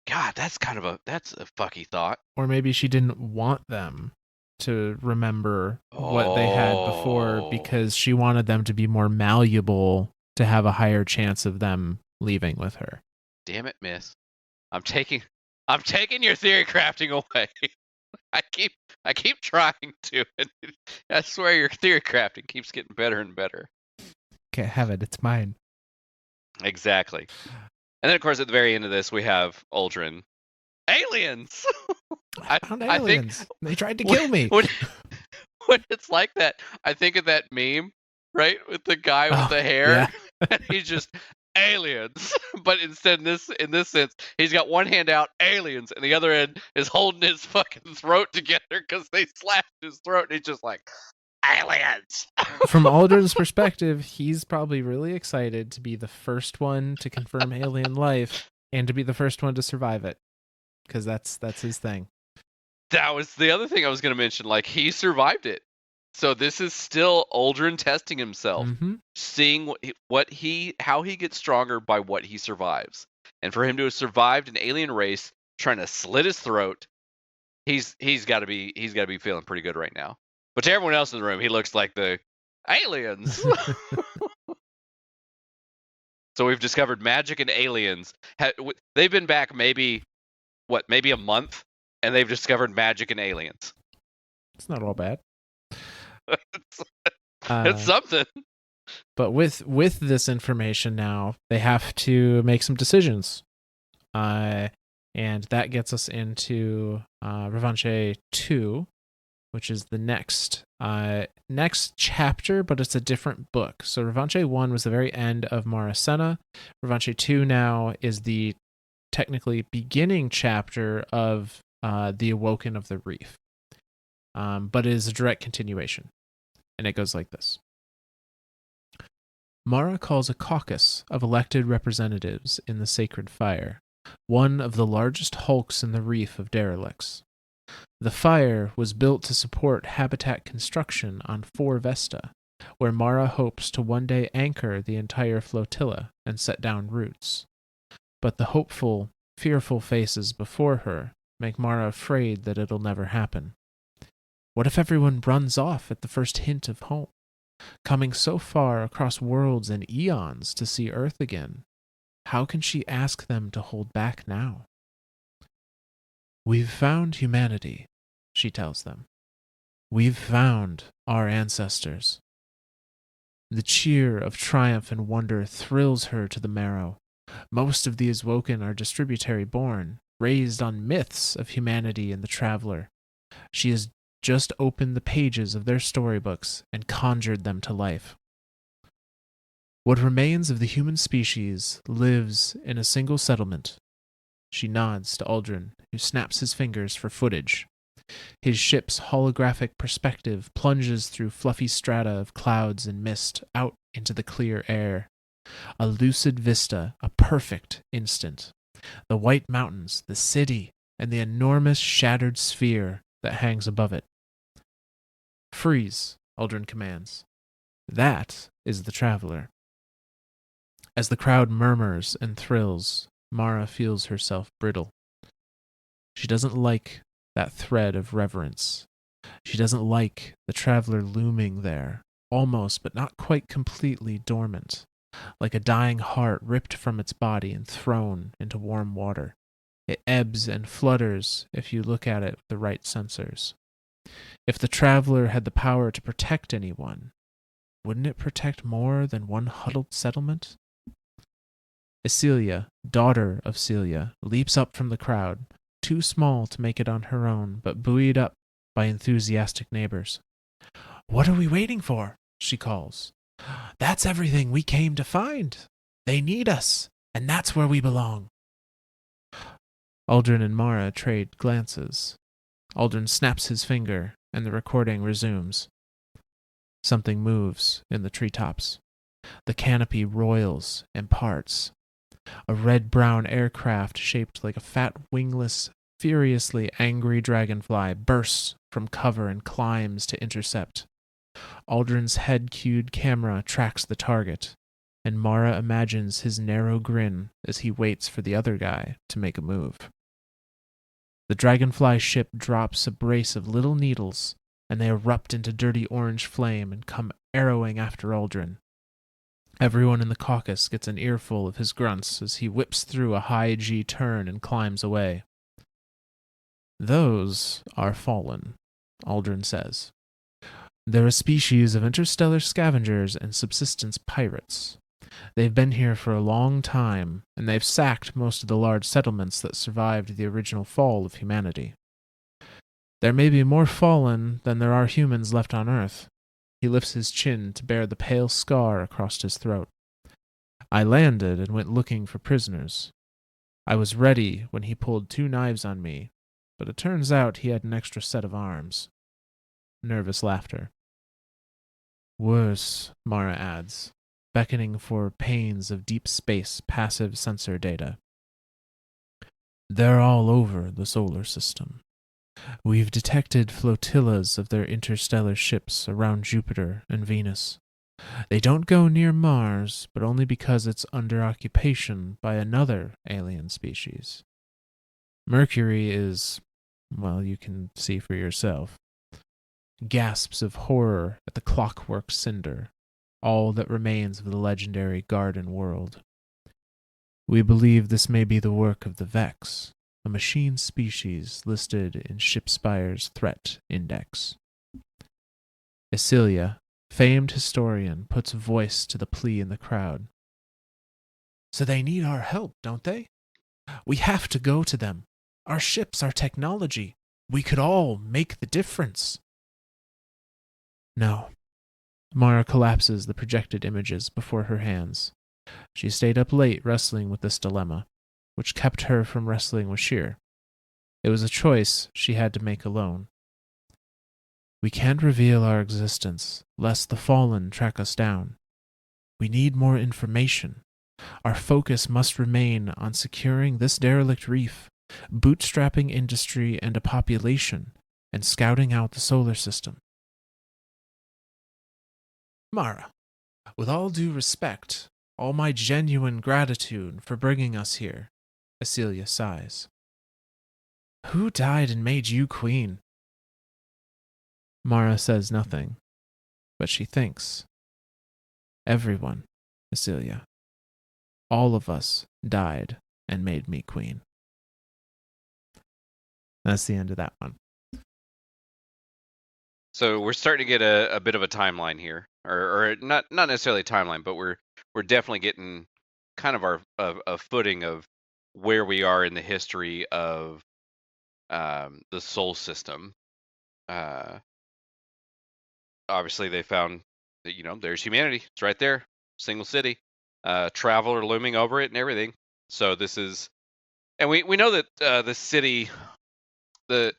God, that's a fucky thought. Or maybe she didn't want them to remember what they had before Oh, because she wanted them to be more malleable to have a higher chance of them leaving with her. damn it, Miss. I'm taking your theory crafting away. I keep trying to. And I swear your theory crafting keeps getting better and better. Can't have it. It's mine. Exactly. And then, of course, at the very end of this, we have Uldren. Aliens! I found I think aliens. They tried to kill me. when it's like that, I think of that meme, right? With the guy with the hair. Yeah. And he's just aliens. But instead, in this sense, he's got one hand out, aliens, and the other end is holding his fucking throat together because they slashed his throat, and he's just like, aliens! From Aldrin's perspective, he's probably really excited to be the first one to confirm alien life and to be the first one to survive it, because that's his thing. That was the other thing I was going to mention. Like, he survived it. So this is still Uldren testing himself, seeing how he gets stronger by what he survives. And for him to have survived an alien race trying to slit his throat, he's got to be feeling pretty good right now. But to everyone else in the room, he looks like the aliens. So we've discovered magic and aliens. They've been back maybe a month, and they've discovered magic and aliens. It's not all bad. It's something. But with this information now, they have to make some decisions. And that gets us into Revanche 2, which is the next chapter, but it's a different book. So Revanche 1 was the very end of Maracena. Revanche 2 now is the technically beginning chapter of the Awoken of the Reef. but it is a direct continuation. And it goes like this. Mara calls a caucus of elected representatives in the sacred fire, one of the largest hulks in the reef of derelicts. The fire was built to support habitat construction on 4 Vesta, where Mara hopes to one day anchor the entire flotilla and set down roots. But the hopeful, fearful faces before her make Mara afraid that it'll never happen. What if everyone runs off at the first hint of home, coming so far across worlds and eons to see Earth again? How can she ask them to hold back now? We've found humanity, she tells them. We've found our ancestors. The cheer of triumph and wonder thrills her to the marrow. Most of the Awoken are distributary born, raised on myths of humanity and the traveler. She has just opened the pages of their storybooks and conjured them to life. What remains of the human species lives in a single settlement. She nods to Aldrin, who snaps his fingers for footage. His ship's holographic perspective plunges through fluffy strata of clouds and mist out into the clear air. A lucid vista, a perfect instant. The white mountains, the city, and the enormous shattered sphere that hangs above it. Freeze, Aldrin commands. That is the traveler. As the crowd murmurs and thrills, Mara feels herself brittle. She doesn't like that thread of reverence. She doesn't like the traveler looming there, almost but not quite completely dormant, like a dying heart ripped from its body and thrown into warm water. It ebbs and flutters if you look at it with the right sensors. If the traveler had the power to protect anyone, wouldn't it protect more than one huddled settlement? Esilia, daughter of Celia, leaps up from the crowd, too small to make it on her own, but buoyed up by enthusiastic neighbors. "What are we waiting for?" she calls. "That's everything we came to find. They need us, and that's where we belong." Aldrin and Mara trade glances. Aldrin snaps his finger, and the recording resumes. Something moves in the treetops. The canopy roils and parts. A red-brown aircraft shaped like a fat, wingless, furiously angry dragonfly bursts from cover and climbs to intercept. Aldrin's head-cued camera tracks the target, and Mara imagines his narrow grin as he waits for the other guy to make a move. The dragonfly ship drops a brace of little needles, and they erupt into dirty orange flame and come arrowing after Aldrin. Everyone in the caucus gets an earful of his grunts as he whips through a high G turn and climbs away. "Those are fallen," Aldrin says. "They're a species of interstellar scavengers and subsistence pirates. They've been here for a long time, and they've sacked most of the large settlements that survived the original fall of humanity. There may be more fallen than there are humans left on Earth." He lifts his chin to bear the pale scar across his throat. "I landed and went looking for prisoners. I was ready when he pulled 2 knives on me, but it turns out he had an extra set of arms." Nervous laughter. "Worse," Mara adds, beckoning for panes of deep space passive sensor data. "They're all over the solar system. We've detected flotillas of their interstellar ships around Jupiter and Venus. They don't go near Mars, but only because it's under occupation by another alien species. Mercury is, well, you can see for yourself." Gasps of horror at the clockwork cinder, all that remains of the legendary garden world. "We believe this may be the work of the Vex, a machine species listed in Shipspire's threat index." Esilia, famed historian, puts voice to the plea in the crowd. "So they need our help, don't they? We have to go to them. Our ships, our technology. We could all make the difference." No. Mara collapses the projected images before her hands. She stayed up late wrestling with this dilemma, which kept her from wrestling with Sjur. It was a choice she had to make alone. We can't reveal our existence, lest the fallen track us down. We need more information. Our focus must remain on securing this derelict reef, bootstrapping industry and a population, and scouting out the solar system. Mara, with all due respect, all my genuine gratitude for bringing us here, Acelia sighs. Who died and made you queen? Mara says nothing, but she thinks. Everyone, Acelia. All of us died and made me queen. That's the end of that one. So we're starting to get a bit of a timeline here, or not necessarily a timeline, but we're definitely getting kind of a footing of where we are in the history of the Sol system. Obviously, they found that there's humanity. It's right there, single city, traveler looming over it and everything. So this is, and we know that the city, the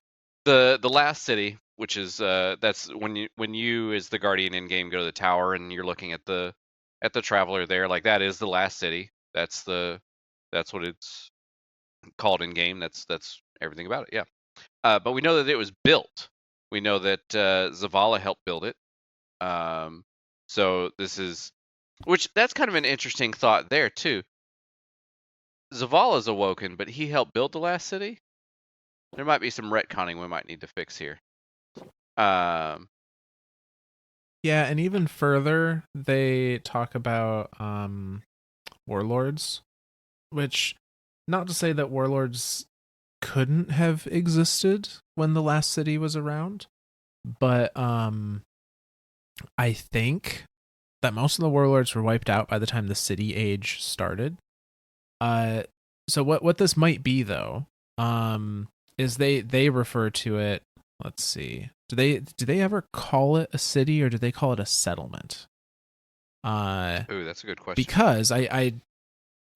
last city, which is that's when you as the guardian in game go to the tower and you're looking at the traveler there, like that is the last city. That's what it's called in game. That's everything about it. Yeah. But we know that it was built. We know that Zavala helped build it. So this is, which that's kind of an interesting thought there too. Zavala's awoken, but he helped build the last city. There might be some retconning we might need to fix here. Yeah, and even further, they talk about warlords, which, not to say that warlords couldn't have existed when the last city was around, but I think that most of the warlords were wiped out by the time the city age started. So what this might be though, is they refer to it. Let's see. Do they ever call it a city or do they call it a settlement? Ooh, that's a good question. Because I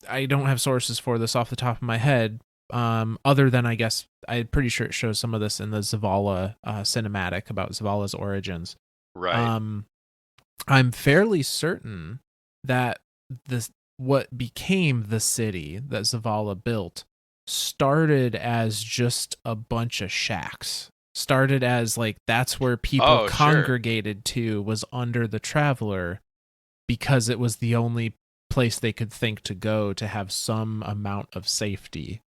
don't have sources for this off the top of my head. Other than I guess I'm pretty sure it shows some of this in the Zavala cinematic about Zavala's origins. Right. I'm fairly certain that what became the city that Zavala built started as just a bunch of shacks. Started as like that's where people congregated to was under the Traveler because it was the only place they could think to go to have some amount of safety.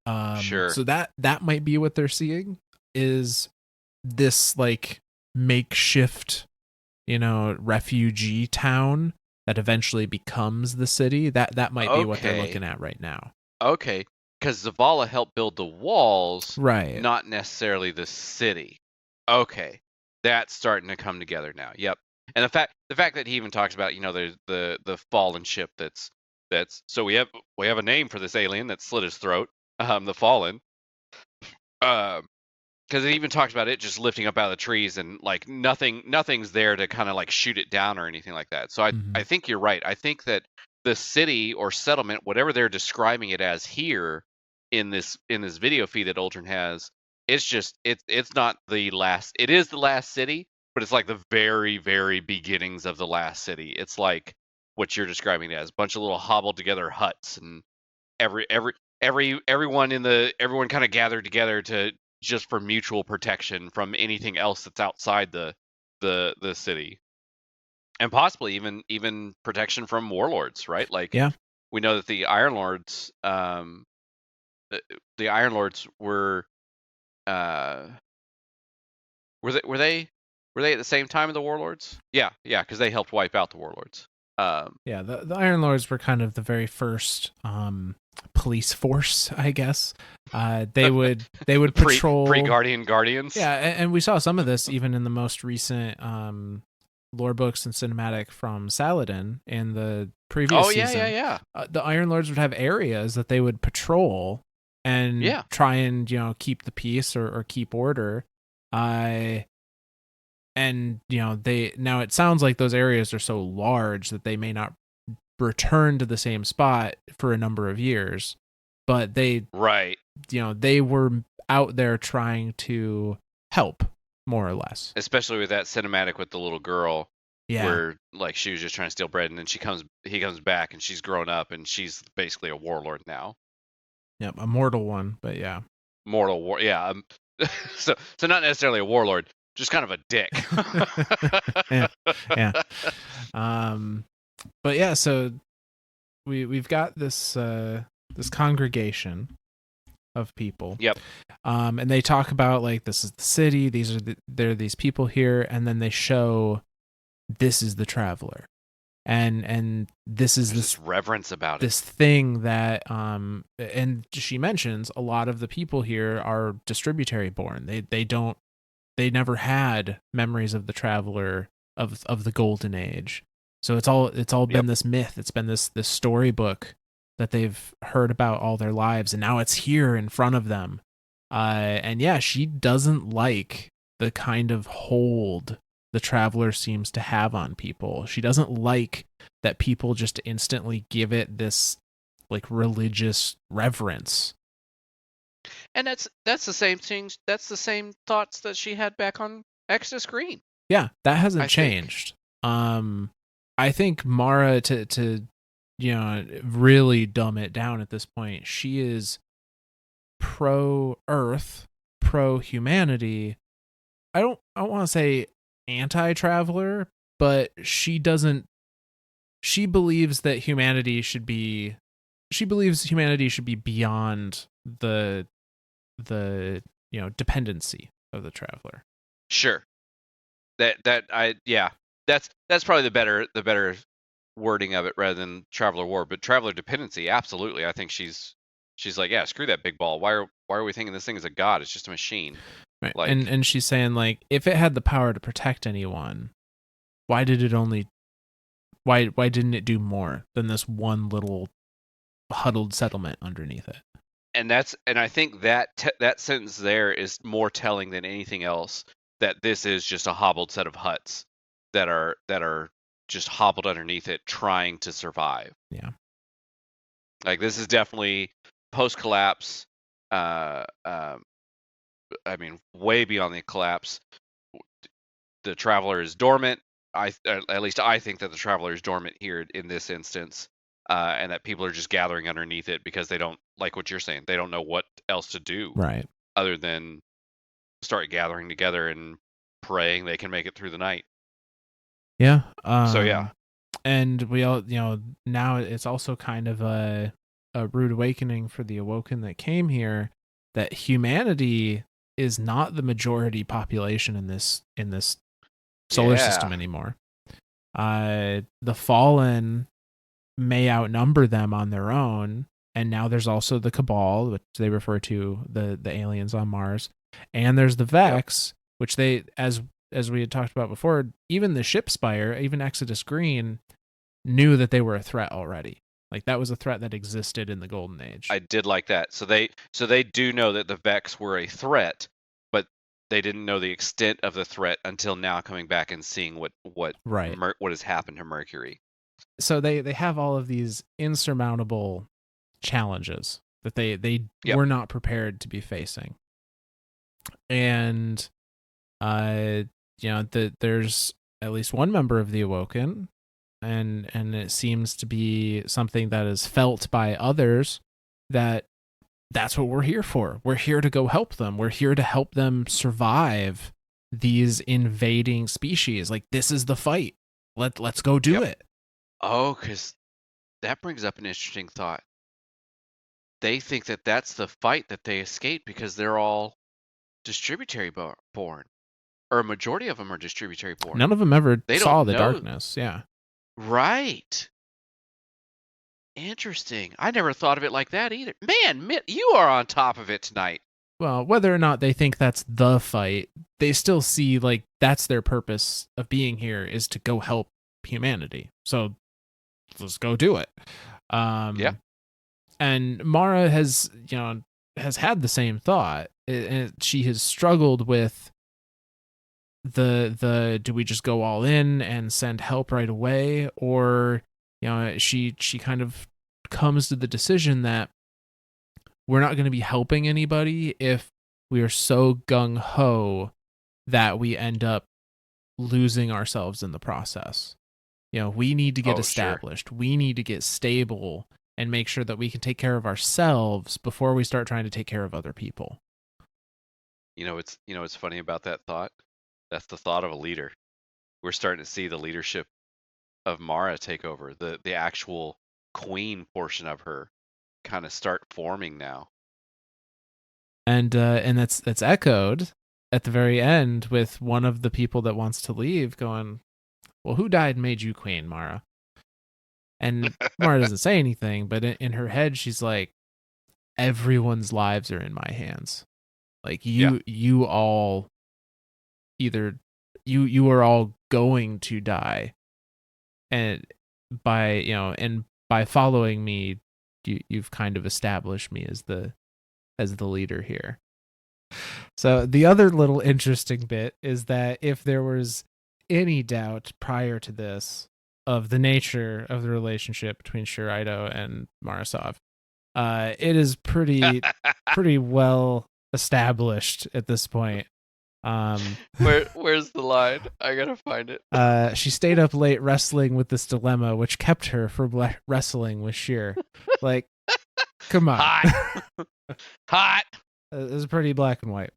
So that might be what they're seeing is this like makeshift, refugee town that eventually becomes the city. That might be what they're looking at right now. Okay, because Zavala helped build the walls, right? Not necessarily the city. Okay, that's starting to come together now. Yep, and the fact that he even talks about there's the fallen ship that's so we have a name for this alien that slit his throat, the Fallen. Because it even talks about it just lifting up out of the trees and like nothing's there to kind of like shoot it down or anything like that. So I think you're right. I think that the city or settlement, whatever they're describing it as here in this video feed that Ultron has, it's not the last. It is the last city, but it's like the very, very beginnings of the last city. It's like what you're describing it as, a bunch of little hobbled together huts, and everyone kind of gathered together to just for mutual protection from anything else that's outside the city, and possibly even protection from warlords, right? Like, yeah, we know that the Iron Lords, were they at the same time of the warlords? Yeah, because they helped wipe out the warlords. Yeah, the Iron Lords were kind of the very first police force, I guess. They would patrol Guardians. Yeah, and we saw some of this even in the most recent lore books and cinematic from Saladin in the previous season. Yeah. The Iron Lords would have areas that they would patrol and try and keep the peace or keep order. And now it sounds like those areas are so large that they may not return to the same spot for a number of years, but they were out there trying to help more or less. Especially with that cinematic with the little girl, Yeah. where like she was just trying to steal bread, and then he comes back, and she's grown up, and she's basically a warlord now. Yep, a mortal one, but yeah. Mortal war, yeah. So not necessarily a warlord, just kind of a dick. Yeah. But yeah, so we've got this this congregation of people. Yep. And they talk about like, this is the city, there are these people here, and then they show this is the traveler. And this is There's this reverence about this thing that and she mentions a lot of the people here are distributary born. They never had memories of the traveler of the golden age. So it's all been this myth. It's been this storybook that they've heard about all their lives, and now it's here in front of them. And yeah, she doesn't like the kind of hold the traveler seems to have on people. She doesn't like that people just instantly give it this like religious reverence. And that's the same thing. That's the same thoughts that she had back on Exodus Green. Yeah, that hasn't changed. I think Mara, to really dumb it down at this point, she is pro Earth, pro humanity. I don't want to say anti-traveler, but she believes that humanity should be beyond the dependency of the traveler. Sure. That's probably the better wording of it rather than traveler war, but traveler dependency, absolutely. I think she's like, yeah, screw that big ball. Why are we thinking this thing is a god? It's just a machine. Right. Like, and she's saying, like, if it had the power to protect anyone, why didn't it do more than this one little huddled settlement underneath it? And I think that sentence there is more telling than anything else, that this is just a hobbled set of huts that are just hobbled underneath it, trying to survive. Yeah. Like, this is definitely post-collapse. I mean, way beyond the collapse. The traveler is dormant. At least I think that the traveler is dormant here in this instance, and that people are just gathering underneath it because they don't, like what you're saying, they don't know what else to do, right, other than start gathering together and praying they can make it through the night. Yeah. So yeah. And we all, now it's also kind of a rude awakening for the Awoken that came here, that humanity is not the majority population in this solar system anymore. The Fallen may outnumber them on their own, and now there's also the Cabal, which they refer to the aliens on Mars, and there's the Vex, which they, as we had talked about before, even the ship Spire, even Exodus Green, knew that they were a threat already. Like, that was a threat that existed in the Golden Age. I did like that. So they do know that the Vex were a threat, but they didn't know the extent of the threat until now, coming back and seeing what has happened to Mercury. So they have all of these insurmountable challenges that they were not prepared to be facing. And there's at least one member of the Awoken, and it seems to be something that is felt by others, that's what we're here for. We're here to go help them. We're here to help them survive these invading species. Like, this is the fight. Let's go do it. Oh, because that brings up an interesting thought. They think that that's the fight that they escaped because they're all distributary born, or a majority of them are distributary born. None of them ever saw the darkness. Yeah. Right. Interesting. I never thought of it like that either. Man, Mitt, you are on top of it tonight. Well, whether or not they think that's the fight, they still see, like, that's their purpose of being here, is to go help humanity. So let's go do it. Yeah. And Mara has had the same thought. She has struggled with the do we just go all in and send help right away, or she kind of comes to the decision that we're not going to be helping anybody if we are so gung-ho that we end up losing ourselves in the process. We need to get established. Sure. We need to get stable and make sure that we can take care of ourselves before we start trying to take care of other people. It's funny about that thought. That's the thought of a leader. We're starting to see the leadership of Mara take over. The actual queen portion of her kind of start forming now. And that's echoed at the very end with one of the people that wants to leave going, well, who died and made you queen, Mara? And Mara doesn't say anything, but in her head, she's like, everyone's lives are in my hands. Like you all either you are all going to die. And by following me, you've kind of established me as the leader here. So the other little interesting bit is that if there was any doubt prior to this of the nature of the relationship between Sjur Eido and Marasov, it is pretty well established at this point. Where's the line? I gotta find it. She stayed up late wrestling with this dilemma, which kept her from wrestling with Sjur. Like, come on, hot. It was pretty black and white.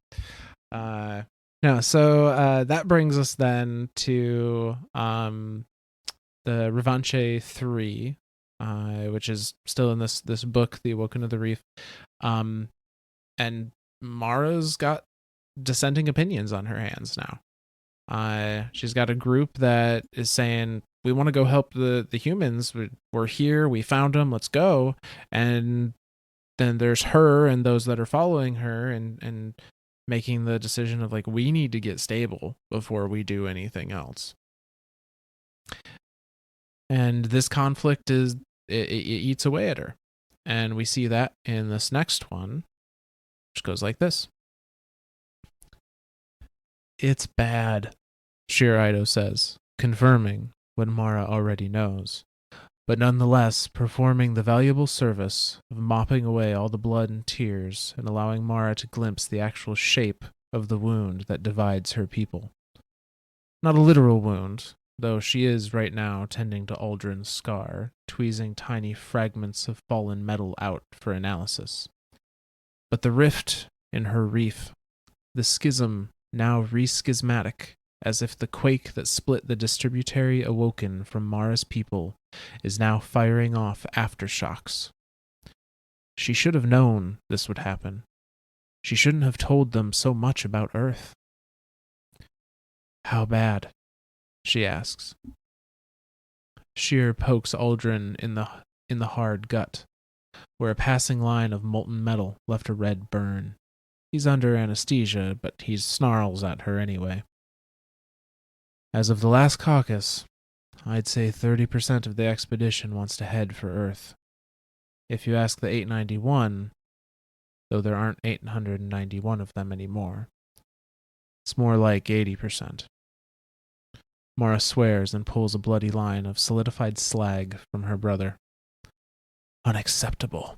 No, so that brings us then to the Revanche 3, which is still in this book, The Awoken of the Reef. And Mara's got dissenting opinions on her hands now. She's got a group that is saying, we want to go help the humans. We're here. We found them. Let's go. And then there's her and those that are following her and making the decision of like, we need to get stable before we do anything else. And this conflict it eats away at her. And we see that in this next one, which goes like this. It's bad, Sjur Eido says, confirming what Mara already knows, but nonetheless performing the valuable service of mopping away all the blood and tears and allowing Mara to glimpse the actual shape of the wound that divides her people. Not a literal wound, though she is right now tending to Aldrin's scar, tweezing tiny fragments of fallen metal out for analysis. But the rift in her reef, the schism now re-schismatic, as if the quake that split the distributary Awoken from Mara's people is now firing off aftershocks. She should have known this would happen. She shouldn't have told them so much about Earth. How bad? She asks. Sjur pokes Aldrin in the hard gut, where a passing line of molten metal left a red burn. He's under anesthesia, but he snarls at her anyway. As of the last caucus, I'd say 30% of the expedition wants to head for Earth. If you ask the 891, though there aren't 891 of them anymore, it's more like 80%. Mara swears and pulls a bloody line of solidified slag from her brother. Unacceptable.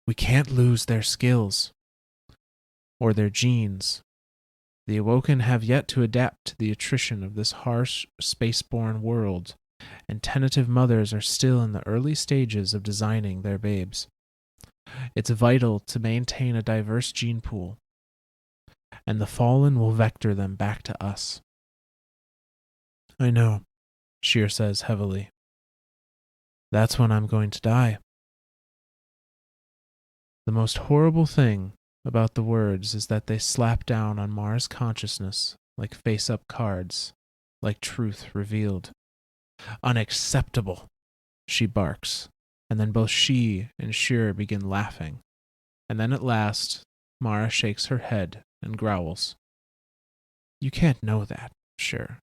We can't lose their skills. Or their genes. The Awoken have yet to adapt to the attrition of this harsh, spaceborne world, and tentative mothers are still in the early stages of designing their babes. It's vital to maintain a diverse gene pool, and the fallen will vector them back to us. I know, Sjur says heavily. That's when I'm going to die. The most horrible thing about the words is that they slap down on Mara's consciousness like face-up cards, like truth revealed. Unacceptable, she barks, and then both she and Sjur begin laughing. And then at last, Mara shakes her head and growls. You can't know that, Sjur.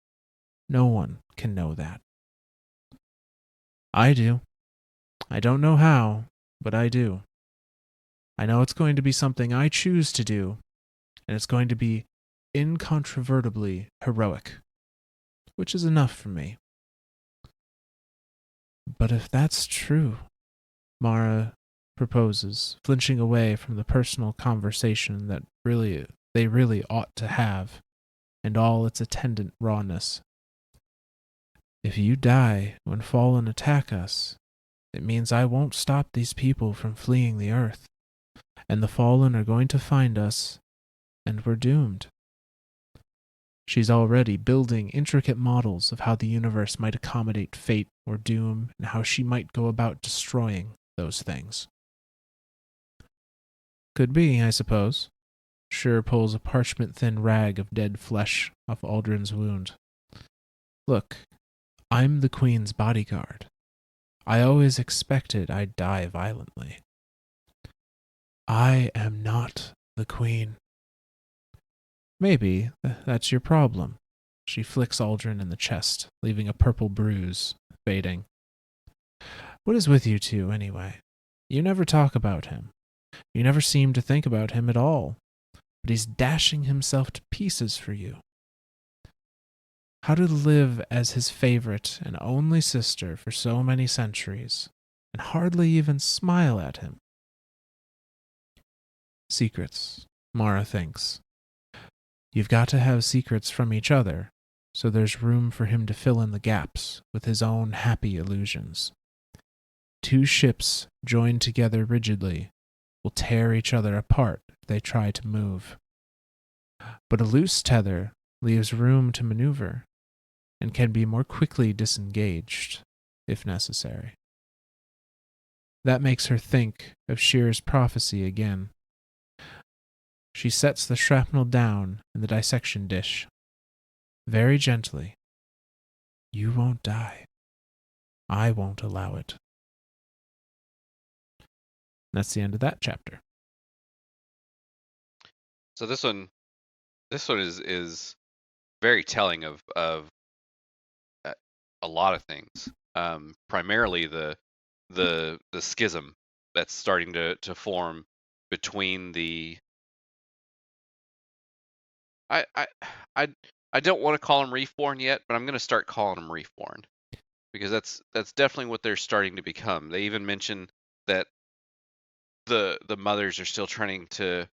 No one can know that. I do. I don't know how, but I do. I know it's going to be something I choose to do, and it's going to be incontrovertibly heroic, which is enough for me. But if that's true, Mara proposes, flinching away from the personal conversation that they really ought to have, and all its attendant rawness. If you die when fallen attack us, it means I won't stop these people from fleeing the earth, and the fallen are going to find us, and we're doomed. She's already building intricate models of how the universe might accommodate fate or doom, and how she might go about destroying those things. Could be, I suppose. Sjur pulls a parchment-thin rag of dead flesh off Aldrin's wound. Look, I'm the Queen's bodyguard. I always expected I'd die violently. I am not the Queen. Maybe that's your problem. She flicks Aldrin in the chest, leaving a purple bruise, fading. What is with you two, anyway? You never talk about him. You never seem to think about him at all. But he's dashing himself to pieces for you. How to live as his favorite and only sister for so many centuries, and hardly even smile at him. Secrets, Mara thinks. You've got to have secrets from each other, so there's room for him to fill in the gaps with his own happy illusions. Two ships joined together rigidly will tear each other apart if they try to move. But a loose tether leaves room to maneuver, and can be more quickly disengaged, if necessary. That makes her think of Sjur's prophecy again. She sets the shrapnel down in the dissection dish. Very gently. You won't die. I won't allow it. That's the end of that chapter. So this one is very telling of a lot of things. Primarily the schism that's starting to form between the I I don't want to call them Reefborn yet, but I'm going to start calling them Reefborn because that's definitely what they're starting to become. They even mention that the mothers are still trying to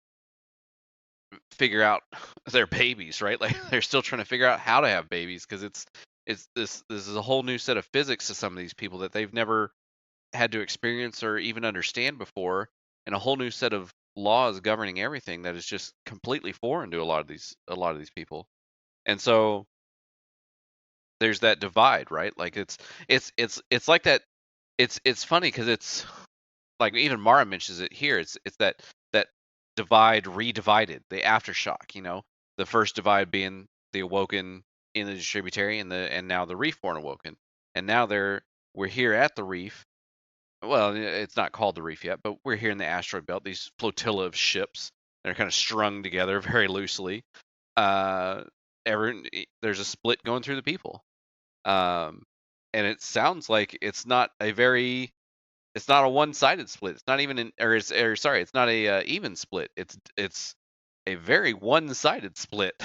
figure out their babies, right? Like they're still trying to figure out how to have babies because it's this is a whole new set of physics to some of these people that they've never had to experience or even understand before, and a whole new set of laws governing everything that is just completely foreign to a lot of these people. And so there's that divide, right? Like it's like that. It's funny because it's like even Mara mentions it here. It's that divide redivided, the aftershock. The first divide being the Awoken in the Distributary, and now the Reefborn Awoken, and now we're here at the Reef. Well, it's not called the Reef yet, but we're here in the asteroid belt. These flotilla of ships that are kind of strung together very loosely. Uh, there's a split going through the people, and it sounds like it's not a one-sided split. It's not even it's not a even split. It's a very one-sided split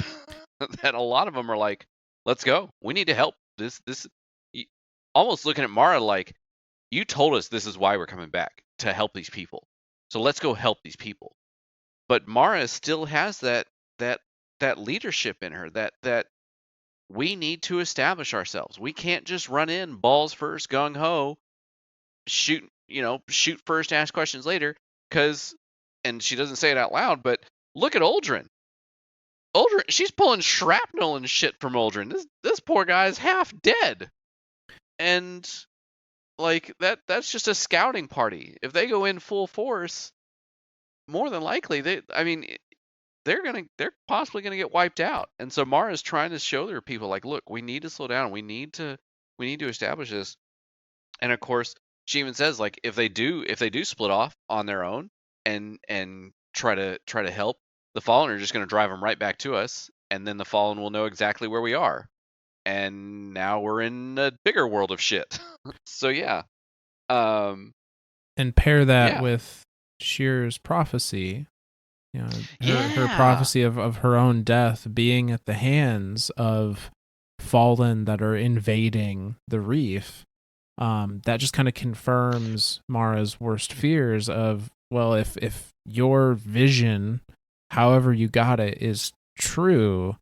that a lot of them are like, let's go. We need to help. Almost looking at Mara like, you told us this is why we're coming back, to help these people. So let's go help these people. But Mara still has that leadership in her, that we need to establish ourselves. We can't just run in balls first, gung ho, shoot first, ask questions later, and she doesn't say it out loud, but look at Aldrin. She's pulling shrapnel and shit from Aldrin. This poor guy's half dead. And like that's just a scouting party. If they go in full force, more than likely they're possibly gonna get wiped out. And so Mara's trying to show their people like, look, we need to slow down. We need to establish this. And of course, she even says like if they do split off on their own and try to help, the Fallen are just going to drive them right back to us, and then the Fallen will know exactly where we are. And now we're in a bigger world of shit. So yeah. And pair that with Sjur's prophecy, her prophecy of her own death being at the hands of Fallen that are invading the Reef. That just kind of confirms Mara's worst fears of, well, if your vision, however you got it, is true,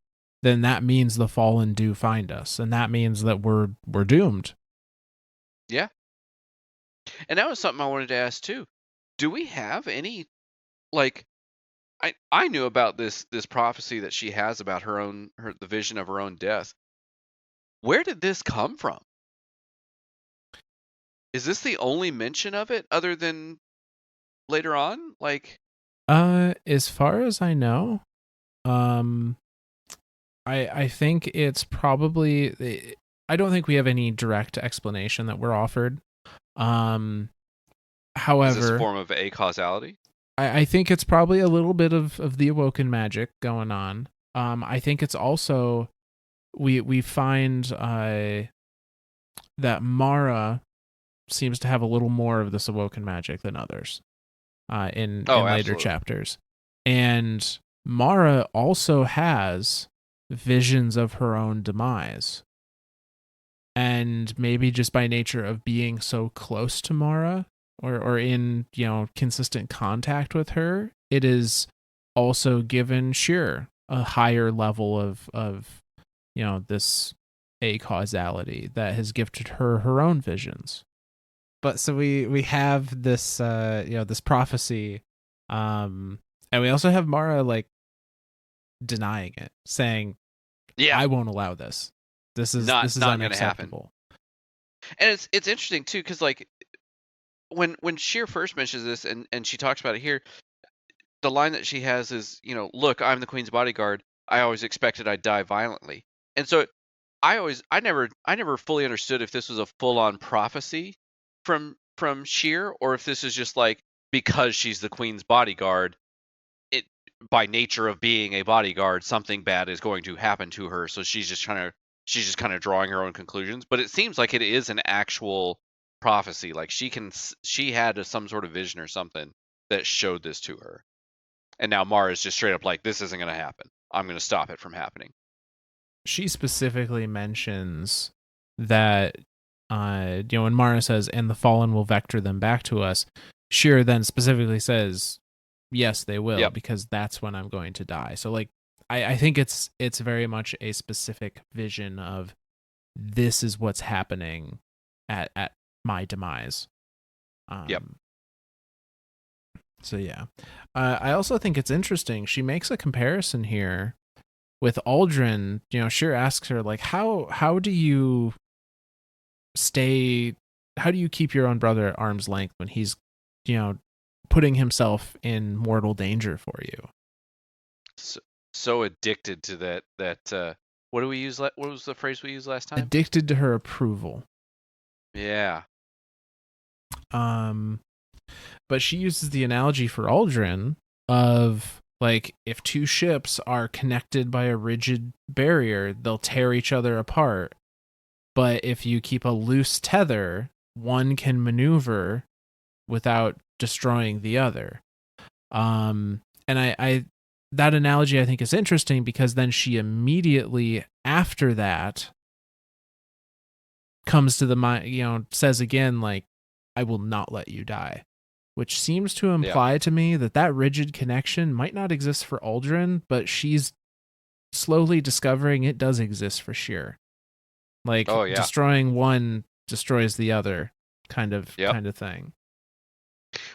then that means the fallen do find us, and that means that we're doomed. Yeah. And that was something I wanted to ask too. Do we have any, like, I knew about this prophecy that she has about the vision of her own death. Where did this come from? Is this the only mention of it other than later on? Like, As far as I know, um, I think it's probably. I don't think we have any direct explanation that we're offered. Um, is this a However, form of a causality? I think it's probably a little bit of the Awoken magic going on. I think it's also we find that Mara seems to have a little more of this Awoken magic than others Oh, in later absolutely. chapters, and Mara also has visions of her own demise. And maybe just by nature of being so close to Mara, or in consistent contact with her, it is also given Sjur a higher level of this a causality that has gifted her own visions. But so we have this this prophecy, and we also have Mara like denying it, saying, Yeah, I won't allow this. not This is not going to happen. unacceptable. And it's interesting too, because like when Sheer first mentions this, and she talks about it here, the line that she has is, look, I'm the queen's bodyguard. I always expected I'd die violently. And so I never fully understood if this was a full on prophecy from Sheer, or if this is just like, because she's the queen's bodyguard, it by nature of being a bodyguard, something bad is going to happen to her. So she's just kind of drawing her own conclusions. But it seems like it is an actual prophecy. Like she had some sort of vision or something that showed this to her. And now Mara's just straight up like, this isn't going to happen. I'm going to stop it from happening. She specifically mentions that when Mara says, and the fallen will vector them back to us, Sheer then specifically says, yes, they will, Yep. because that's when I'm going to die. So like I think it's very much a specific vision of, this is what's happening at my demise. Yep. So yeah. I also think it's interesting. She makes a comparison here with Aldrin. Sjur asks her, like, how do you keep your own brother at arm's length when he's, putting himself in mortal danger for you? So addicted to that what do we use what was the phrase we used last time? Addicted to her approval. Yeah. But she uses the analogy for Aldrin of, like, if two ships are connected by a rigid barrier, they'll tear each other apart. But if you keep a loose tether, one can maneuver without destroying the other. And I that analogy I think is interesting, because then she immediately after that comes to the mind, says again, like, I will not let you die, which seems to imply to me that rigid connection might not exist for Aldrin, but she's slowly discovering it does exist for Sjur. Like, Oh, yeah. destroying one destroys the other, kind of thing.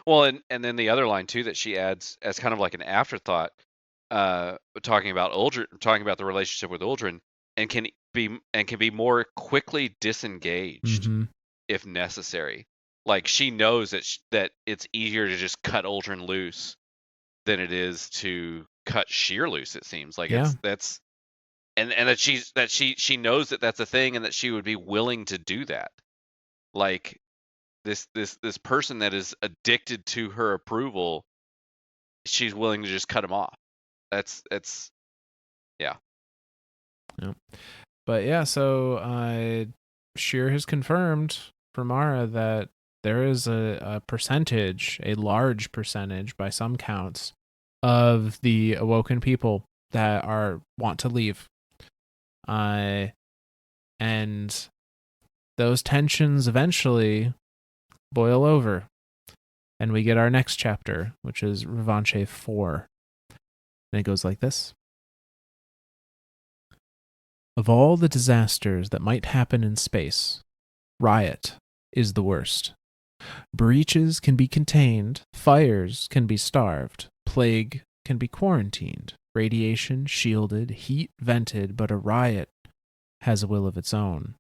Well, and then the other line too that she adds as kind of like an afterthought, talking about the relationship with Uldren, and can be more quickly disengaged if necessary. Like, she knows that it's easier to just cut Uldren loose than it is to cut Sjur loose. It seems like that's and that she knows that that's a thing, and that she would be willing to do that. Like, this person that is addicted to her approval, she's willing to just cut him off. That's yeah. But yeah, so Sjur has confirmed for Mara that there is a percentage, a large percentage by some counts, of the Awoken people that want to leave. And those tensions eventually boil over, and we get our next chapter, which is Pt.4. And it goes like this. Of all the disasters that might happen in space, riot is the worst. Breaches can be contained, fires can be starved, plague can be quarantined, radiation shielded, heat vented, but a riot has a will of its own.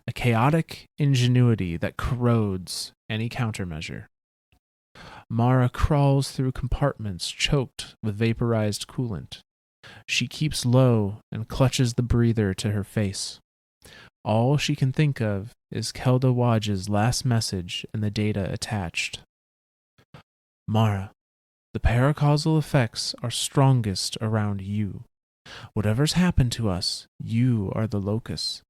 A chaotic ingenuity that corrodes any countermeasure. Mara crawls through compartments choked with vaporized coolant. She keeps low and clutches the breather to her face. All she can think of is Kelda Wadge's last message and the data attached. Mara, the paracausal effects are strongest around you. Whatever's happened to us, you are the locus.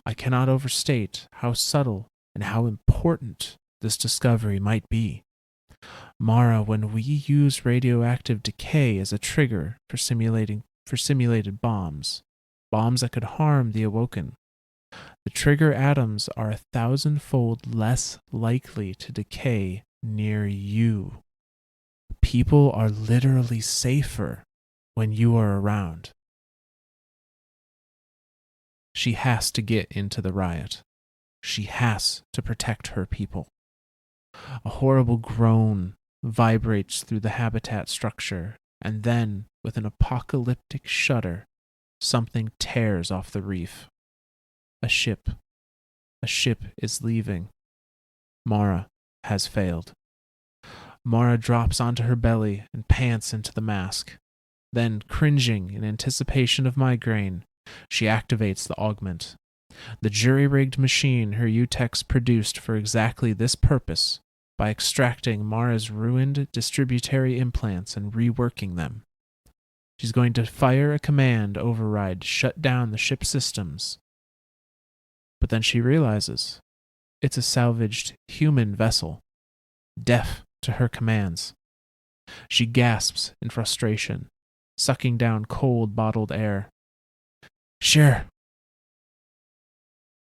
I cannot overstate how subtle and how important this discovery might be. Mara, when we use radioactive decay as a trigger for simulated bombs that could harm the Awoken, the trigger atoms are 1,000-fold less likely to decay near you. People are literally safer when you are around. She has to get into the riot. She has to protect her people. A horrible groan vibrates through the habitat structure, and then, with an apocalyptic shudder, something tears off the reef. A ship. A ship is leaving. Mara has failed. Mara drops onto her belly and pants into the mask. Then, cringing in anticipation of migraine, she activates the augment. The jury-rigged machine her UTEX produced for exactly this purpose by extracting Mara's ruined distributary implants and reworking them. She's going to fire a command override to shut down the ship's systems. But then she realizes it's a salvaged human vessel, deaf to her commands. She gasps in frustration, sucking down cold bottled air. Sjur.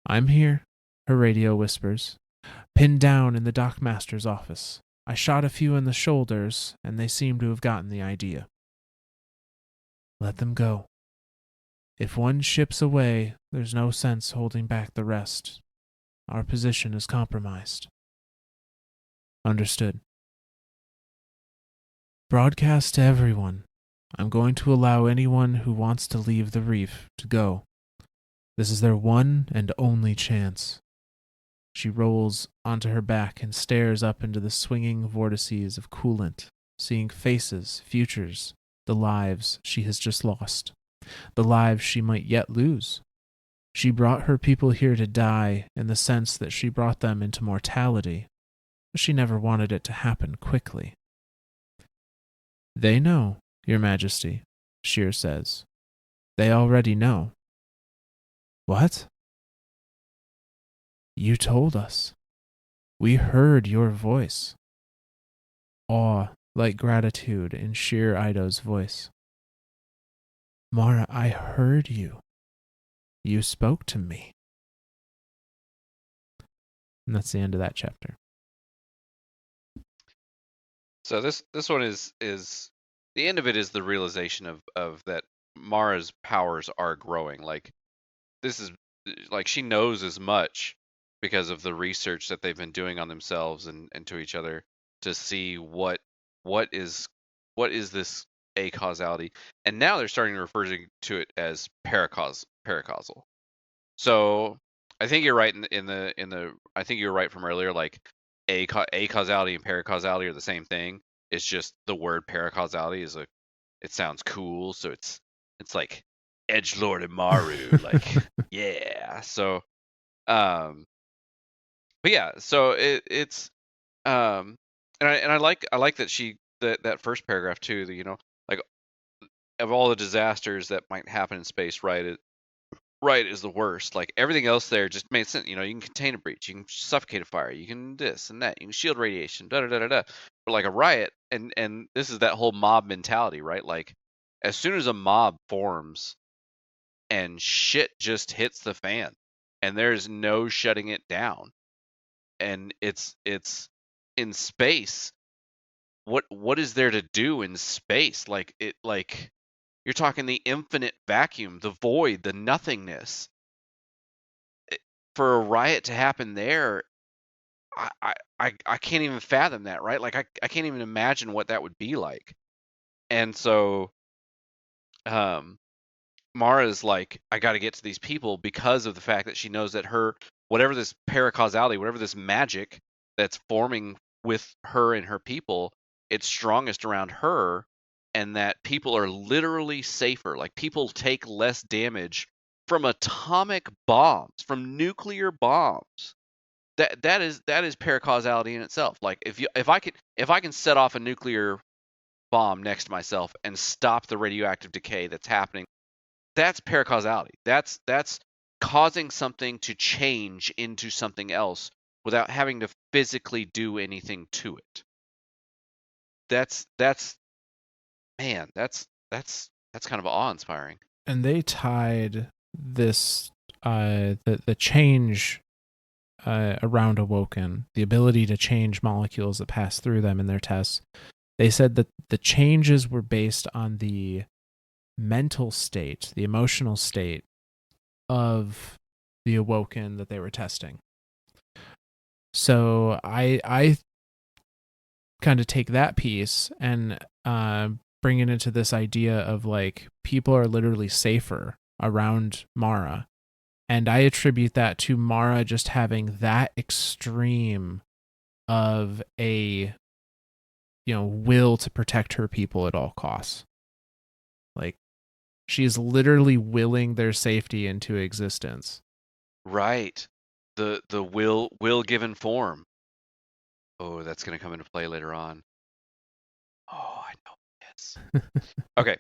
I'm here, her radio whispers, pinned down in the dockmaster's office. I shot a few in the shoulders, and they seem to have gotten the idea. Let them go. If one ship's away, there's no sense holding back the rest. Our position is compromised. Understood. Broadcast to everyone. I'm going to allow anyone who wants to leave the reef to go. This is their one and only chance. She rolls onto her back and stares up into the swinging vortices of coolant, seeing faces, futures, the lives she has just lost, the lives she might yet lose. She brought her people here to die in the sense that she brought them into mortality, but she never wanted it to happen quickly. They know, Your Majesty, Sjur says. They already know. What? You told us. We heard your voice. Awe like gratitude in Sjur Eido's voice. Mara, I heard you. You spoke to me. And that's the end of that chapter. So this one is the end of it is the realization of that Mara's powers are growing. Like this is like she knows as much because of the research that they've been doing on themselves and to each other to see what is this acausality. And now they're starting to refer to it as paracausal. So I think you're right in the I think you're right from earlier. Like acausality and paracausality are the same thing. It's just the word paracausality is it sounds cool, so it's like Edgelord and Maru, like yeah. So but yeah, so it's and I like that that first paragraph too. That like of all the disasters that might happen in space, right is the worst. Like everything else there just made sense. You can contain a breach, you can suffocate a fire, you can this and that, you can shield radiation, da da da da da. But like a riot, and this is that whole mob mentality, right? Like as soon as a mob forms and shit just hits the fan, and there's no shutting it down, and it's in space. What is there to do in space? Like You're talking the infinite vacuum, the void, the nothingness. For a riot to happen there, I can't even fathom that, right? Like I can't even imagine what that would be like. And so Mara's like, I got to get to these people because of the fact that she knows that her, whatever this paracausality, whatever this magic that's forming with her and her people, it's strongest around her, and that people are literally safer. Like people take less damage from atomic bombs, from nuclear bombs. That is paracausality in itself. Like if I can set off a nuclear bomb next to myself and stop the radioactive decay that's happening, that's paracausality. That's causing something to change into something else without having to physically do anything to it. That's man, that's kind of awe-inspiring. And they tied this the change around Awoken, the ability to change molecules that pass through them in their tests. They said that the changes were based on the mental state, the emotional state of the Awoken that they were testing. So I kind of take that piece and bring it into this idea of like people are literally safer around Mara. And I attribute that to Mara just having that extreme of a, will to protect her people at all costs. Like, she is literally willing their safety into existence. Right. The will given form. Oh, that's going to come into play later on. Oh, I know. Yes. Okay.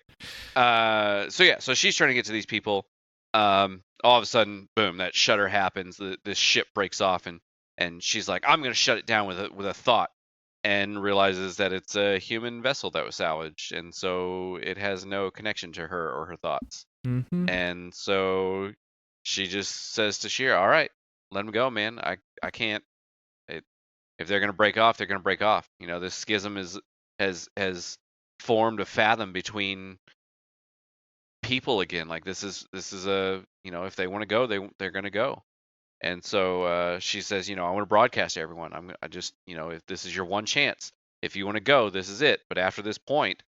So she's trying to get to these people. All of a sudden, boom, that shutter happens. This ship breaks off, and she's like, I'm going to shut it down with a thought, and realizes that it's a human vessel that was salvaged, and so it has no connection to her or her thoughts. Mm-hmm. And so she just says to Sjur, all right, let them go, man. I can't. If they're going to break off, they're going to break off. This schism has formed a fathom between people again. Like this is a, if they want to go, they're going to go. And so she says, I want to broadcast to everyone. I just, if this is your one chance, if you want to go, this is it. But after this point,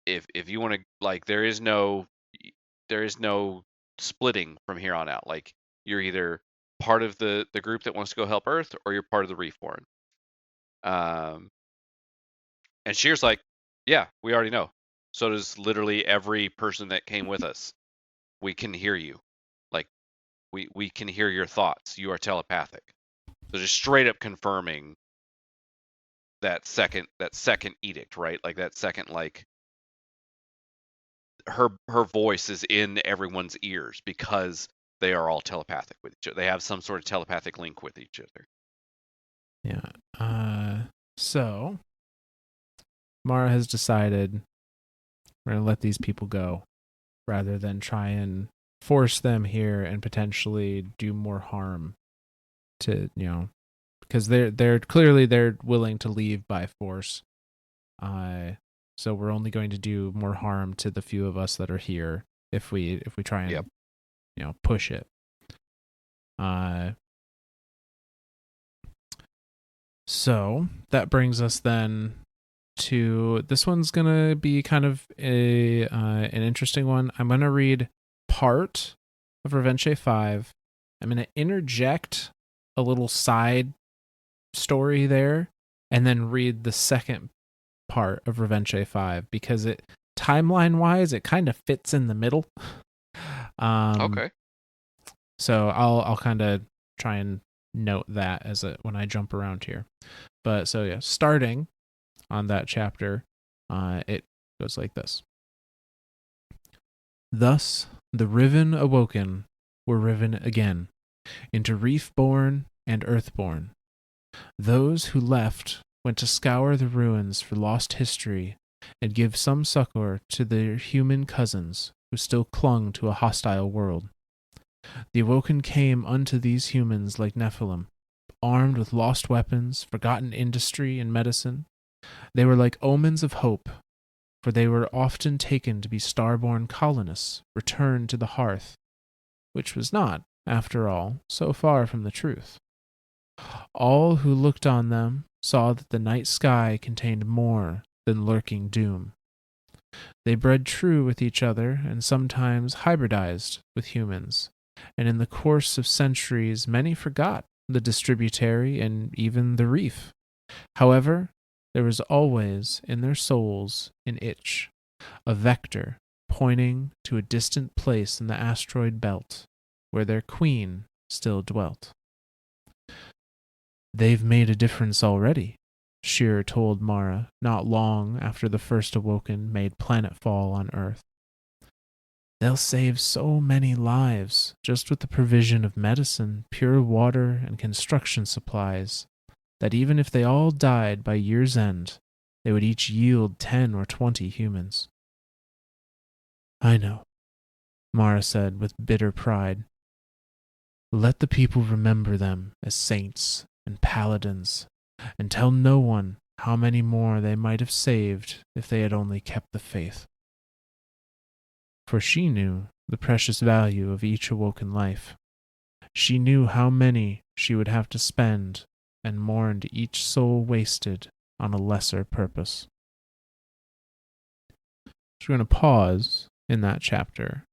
if you want to, like, there is no splitting from here on out. Like, you're either part of the group that wants to go help Earth, or you're part of the Reef. And Sjur's like, yeah, we already know. So does literally every person that came with us. We can hear you. Like, we can hear your thoughts. You are telepathic. So just straight up confirming that second edict, right? Like that second, like, her voice is in everyone's ears because they are all telepathic with each other. They have some sort of telepathic link with each other. Yeah. So Mara has decided we're going to let these people go rather than try and force them here and potentially do more harm to, because they're clearly they're willing to leave by force. So we're only going to do more harm to the few of us that are here if we try and push it. So that brings us then to this one's gonna be kind of an interesting one. I'm gonna read part of Revenche 5. I'm gonna interject a little side story there, and then read the second part of Revenche 5 because it timeline wise it kind of fits in the middle. Okay. So I'll kind of try and note that when I jump around here. But so yeah, starting on that chapter, it goes like this. Thus the Riven Awoken were riven again into Reef-born and Earth-born. Those who left went to scour the ruins for lost history and give some succor to their human cousins who still clung to a hostile world. The Awoken came unto these humans like Nephilim, armed with lost weapons, forgotten industry and medicine. They were like omens of hope, for they were often taken to be starborn colonists returned to the hearth, which was not, after all, so far from the truth. All who looked on them saw that the night sky contained more than lurking doom. They bred true with each other and sometimes hybridized with humans, and in the course of centuries many forgot the distributary and even the reef. However, there was always in their souls an itch, a vector pointing to a distant place in the asteroid belt where their queen still dwelt. "They've made a difference already," Sjur told Mara not long after the first Awoken made planetfall on Earth. "They'll save so many lives just with the provision of medicine, pure water, and construction supplies, that even if they all died by year's end, they would each yield 10 or 20 humans." "I know," Mara said with bitter pride. "Let the people remember them as saints and paladins, and tell no one how many more they might have saved if they had only kept the faith." For she knew the precious value of each awoken life. She knew how many she would have to spend, and mourned each soul wasted on a lesser purpose. So we're going to pause in that chapter.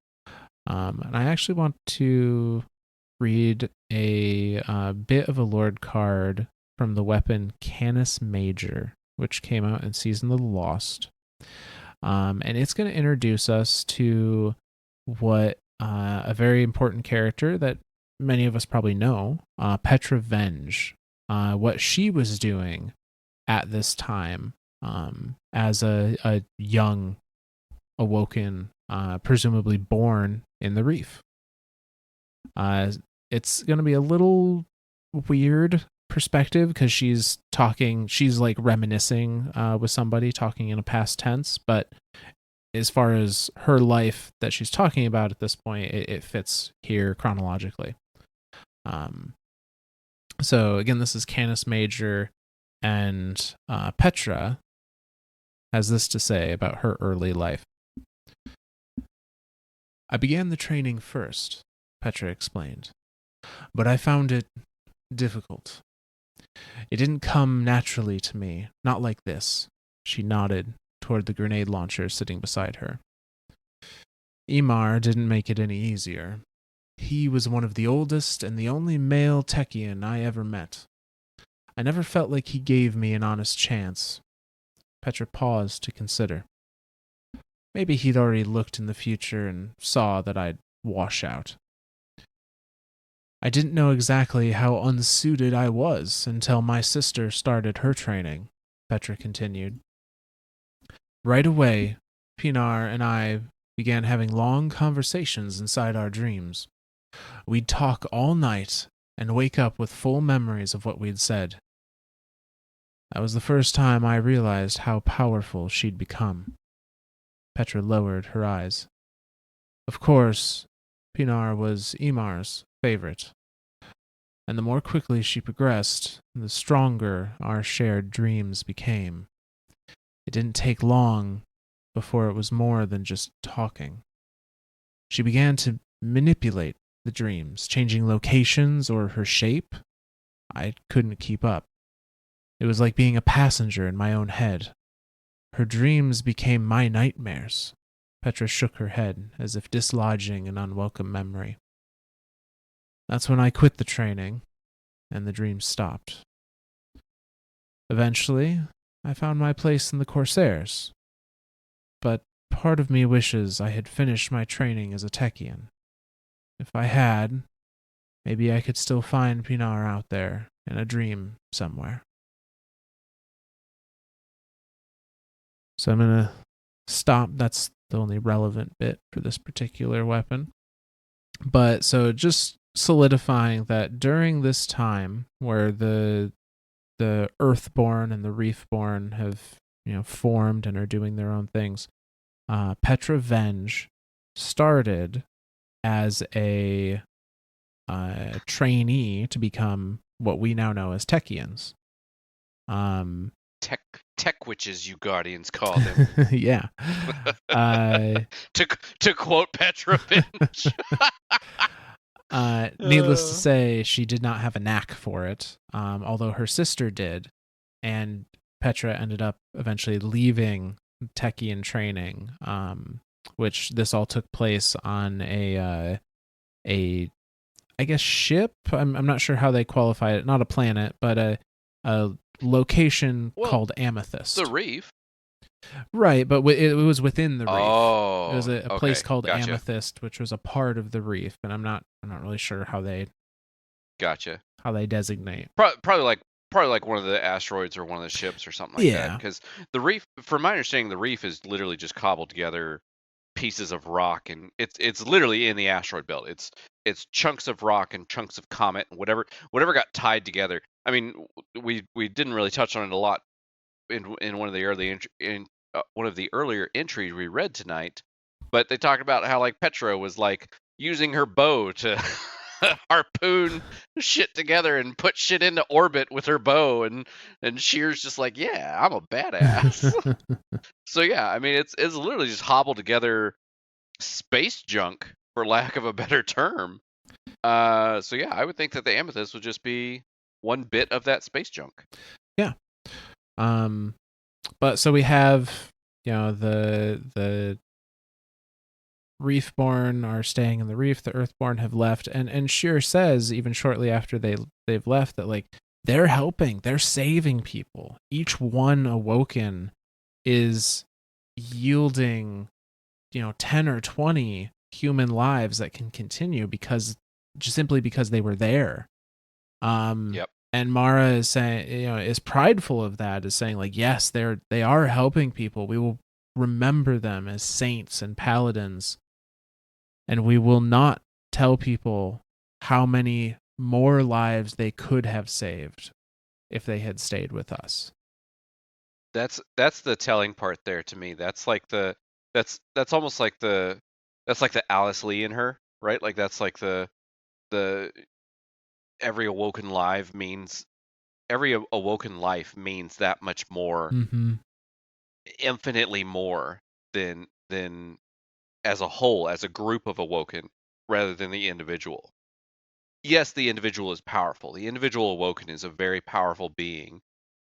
And I actually want to read a bit of a Lord card from the weapon Canis Major, which came out in Season of the Lost. And it's going to introduce us to what a very important character that many of us probably know, Petra Venge, what she was doing at this time as a young Awoken, presumably born in the Reef. It's going to be a little weird perspective because she's like reminiscing with somebody, talking in a past tense, but as far as her life that she's talking about at this point, it fits here chronologically. So again, this is Canis Major, and Petra has this to say about her early life. "I began the training first," Petra explained, "but I found it difficult. It didn't come naturally to me, not like this." She nodded toward the grenade launcher sitting beside her. "Imar didn't make it any easier. He was one of the oldest and the only male Techian I ever met. I never felt like he gave me an honest chance." Petra paused to consider. Maybe he'd already looked in the future and saw that I'd wash out. "I didn't know exactly how unsuited I was until my sister started her training," Petra continued. "Right away, Pinar and I began having long conversations inside our dreams. We'd talk all night and wake up with full memories of what we'd said. That was the first time I realized how powerful she'd become." Petra lowered her eyes. Of course, Pinar was Imar's favorite, and the more quickly she progressed, the stronger our shared dreams became. It didn't take long before it was more than just talking. She began to manipulate the dreams, changing locations or her shape. I couldn't keep up. It was like being a passenger in my own head. Her dreams became my nightmares. Petra shook her head as if dislodging an unwelcome memory. That's when I quit the training, and the dreams stopped. Eventually, I found my place in the Corsairs. But part of me wishes I had finished my training as a Techian. If I had, maybe I could still find Pinar out there in a dream somewhere. So I'm going to stop. That's the only relevant bit for this particular weapon. But so just solidifying that during this time where the Earthborn and the Reefborn have formed and are doing their own things, Petra Venge started as a trainee to become what we now know as Techians. tech witches, you guardians call them. Yeah. To quote Petra Finch. Needless to say, she did not have a knack for it, although her sister did, and Petra ended up eventually leaving Techian training, which this all took place on a I guess ship. I'm not sure how they qualify it. Not a planet, but a location called Amethyst. The Reef. Right, but it was within the Reef. Oh, it was a place called gotcha. Amethyst, which was a part of the Reef, and I'm not really sure how they designate. Probably like one of the asteroids or one of the ships or something like that. Because the Reef, from my understanding, the Reef is literally just cobbled together pieces of rock, and it's literally in the asteroid belt. It's chunks of rock and chunks of comet and whatever got tied together. I mean, we didn't really touch on it a lot in one of the earlier entries we read tonight, but they talked about how like Petra was like using her bow to harpoon shit together and put shit into orbit with her bow, and Sjur's just like, yeah, I'm a badass. So yeah, I mean it's literally just hobbled together space junk, for lack of a better term. So yeah, I would think that the Amethyst would just be one bit of that space junk. Yeah. But so we have, the Reefborn are staying in the Reef. The Earthborn have left, and Sjur says even shortly after they've left that like they're helping, they're saving people. Each one awoken is yielding, 10 or 20 human lives that can continue simply because they were there. Yep. And Mara is saying, is prideful of that, is saying like, yes, they are helping people. We will remember them as saints and paladins, and we will not tell people how many more lives they could have saved if they had stayed with us. That's the telling part there to me. That's like that's almost like the Alice Lee in her, right? Like that's like the every awoken life means that much more, infinitely more than as a whole, as a group of awoken, rather than the individual. Yes, the individual is powerful. The individual awoken is a very powerful being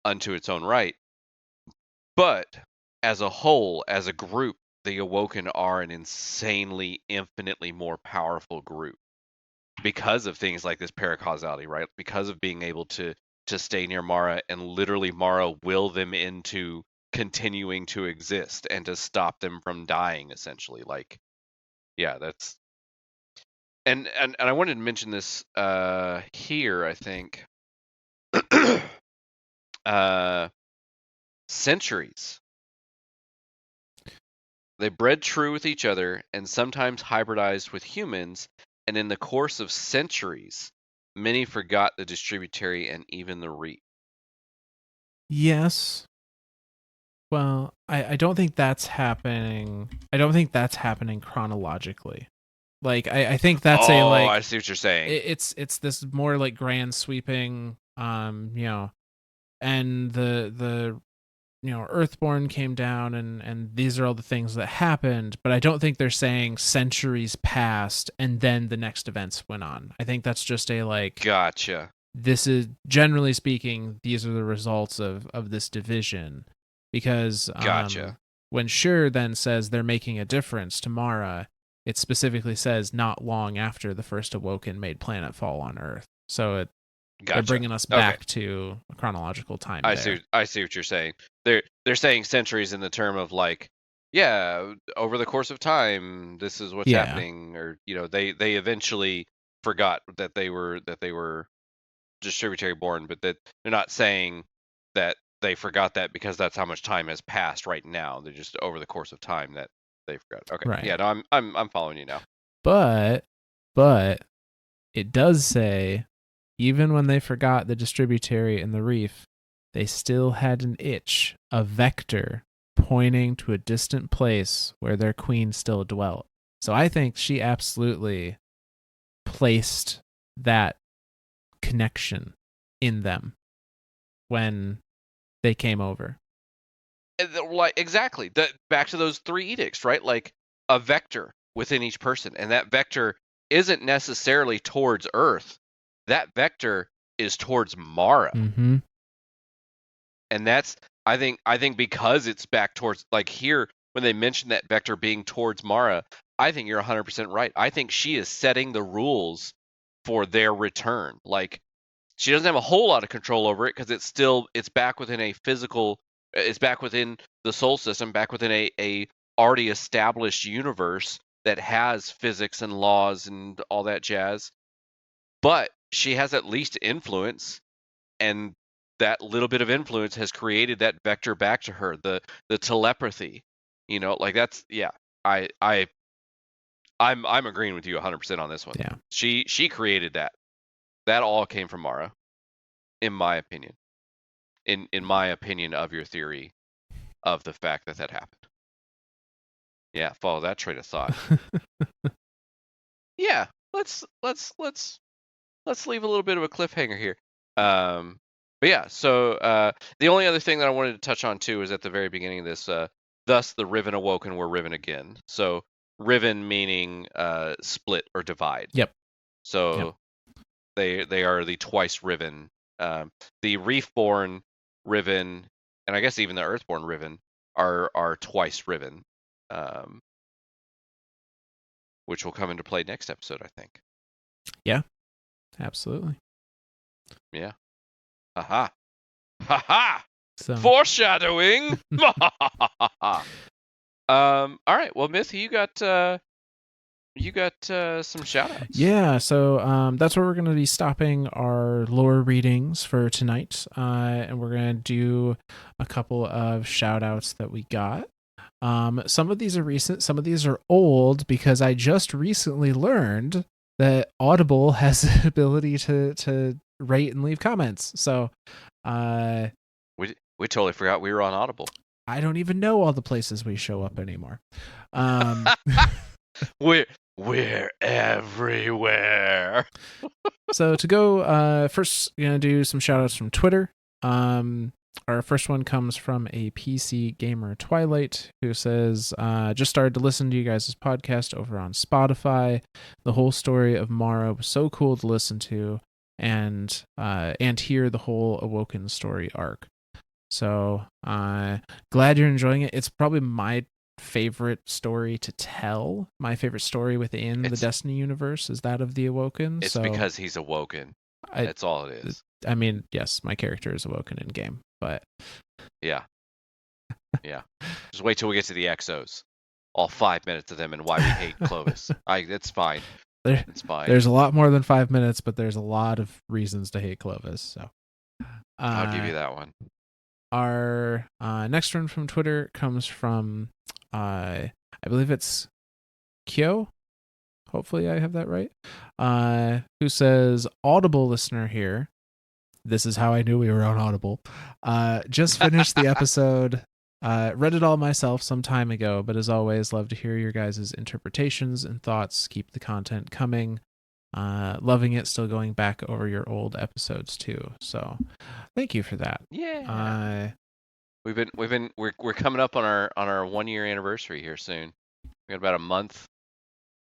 unto its own right. But as a whole, as a group, the awoken are an insanely, infinitely more powerful group because of things like this paracausality, right? Because of being able to stay near Mara, and literally Mara will them into continuing to exist and to stop them from dying, essentially. Like, yeah, that's and I wanted to mention this here, I think. Centuries. They bred true with each other and sometimes hybridized with humans, and in the course of centuries, many forgot the distributary and even the Reef. Yes. Well, I don't think that's happening. I don't think that's happening chronologically. Like I think that's I see what you're saying. It's this more like grand sweeping, and the Earthborn came down, and these are all the things that happened, but I don't think they're saying centuries passed and then the next events went on. I think that's just a like, gotcha. This is, generally speaking, these are the results of this division, because gotcha. When Sjur then says they're making a difference to Mara, it specifically says not long after the first Awoken made planetfall on Earth. So they're bringing us back to a chronological time. I see what you're saying. They're saying centuries in the term of like, yeah, over the course of time, this is what's happening, or they eventually forgot that they were distributary born, but that they're not saying that they forgot that because that's how much time has passed right now. They're just over the course of time that they forgot. Okay, right. Yeah, no, I'm following you now. But it does say, even when they forgot the distributary and the Reef, they still had an itch, a vector, pointing to a distant place where their queen still dwelt. So I think she absolutely placed that connection in them when they came over. Like exactly. Back to those 3 edicts, right? Like a vector within each person, and that vector isn't necessarily towards Earth. That vector is towards Mara. Mm-hmm. And that's I think because it's back towards, like, here when they mention that vector being towards Mara, I think you're 100% right. I think she is setting the rules for their return. Like, she doesn't have a whole lot of control over it because it's back within a physical, it's back within the soul system, back within a already established universe that has physics and laws and all that jazz. But she has at least influence, and that little bit of influence has created that vector back to her, the telepathy. Like, that's, yeah. I'm agreeing with you 100% on this one. Yeah. She created that. That all came from Mara, in my opinion. In my opinion of your theory of the fact that happened. Yeah, follow that train of thought. Yeah, let's leave a little bit of a cliffhanger here. But yeah, so the only other thing that I wanted to touch on too is at the very beginning of this. Thus, the Riven Awoken were Riven again. So Riven meaning split or divide. Yep. So they are the twice Riven. The Reef-born Riven, and I guess even the Earth-born Riven are twice Riven, which will come into play next episode, I think. Yeah, absolutely. Yeah. Ha ha. So Foreshadowing. All right. Well, Myth, you got some shout outs. Yeah, so that's where we're going to be stopping our lore readings for tonight. And we're going to do a couple of shout outs that we got. Some of these are recent, some of these are old, because I just recently learned that Audible has the ability to rate and leave comments. So we totally forgot we were on Audible. I don't even know all the places we show up anymore. We're everywhere. So to go, first, gonna do some shout outs from Twitter. Our first one comes from a PC gamer Twilight, who says, just started to listen to you guys' podcast over on Spotify. The whole story of Mara was so cool to listen to, and hear the whole Awoken story arc. So glad you're enjoying it. It's probably my favorite story to tell. My favorite story within the Destiny universe is that of the Awoken. It's because he's Awoken. That's all it is. I mean, yes, my character is Awoken in game, but yeah. Just wait till we get to the Exos. All 5 minutes of them and why we hate Clovis. It's fine. It's fine. There's a lot more than 5 minutes, but there's a lot of reasons to hate Clovis. So I'll give you that one. Our next one from Twitter comes from, I believe it's Kyo. Hopefully I have that right. Who says, Audible listener here. This is how I knew we were on Audible. Just finished the episode. Read it all myself some time ago, but as always, love to hear your guys' interpretations and thoughts. Keep the content coming. Loving it. Still going back over your old episodes too. So thank you for that. Yeah. We're coming up on our 1 year anniversary here soon. We got about a month,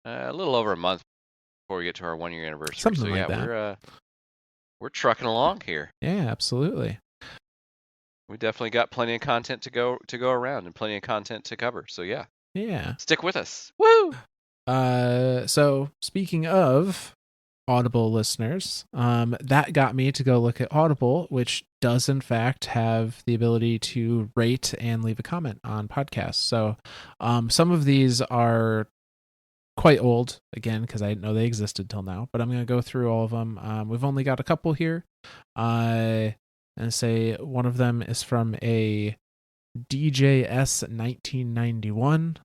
a little over a month before we get to our 1 year anniversary. Something like that. We're trucking along here. Yeah, absolutely. We definitely got plenty of content to go around and plenty of content to cover. So yeah. Stick with us. Woo! So speaking of Audible listeners, that got me to go look at Audible, which does in fact have the ability to rate and leave a comment on podcasts. So some of these are quite old, again, because I didn't know they existed till now, but I'm going to go through all of them. We've only got a couple here, and say one of them is from a DJS 1991.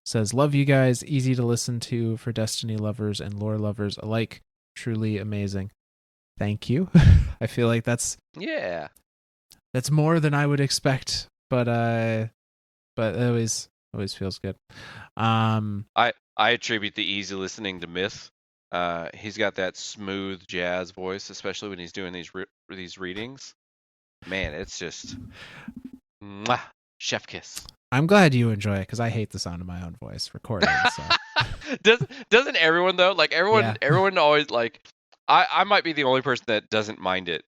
Says, love you guys, easy to listen to for Destiny lovers and lore lovers alike. Truly amazing. Thank you. I feel like that's more than I would expect, but it always feels good. I attribute the easy listening to Myth. He's got that smooth jazz voice, especially when he's doing these readings. man, it's just mwah, chef kiss. I'm glad you enjoy it because I hate the sound of my own voice recording. So Doesn't everyone though? Like yeah, everyone always like. I might be the only person that doesn't mind it,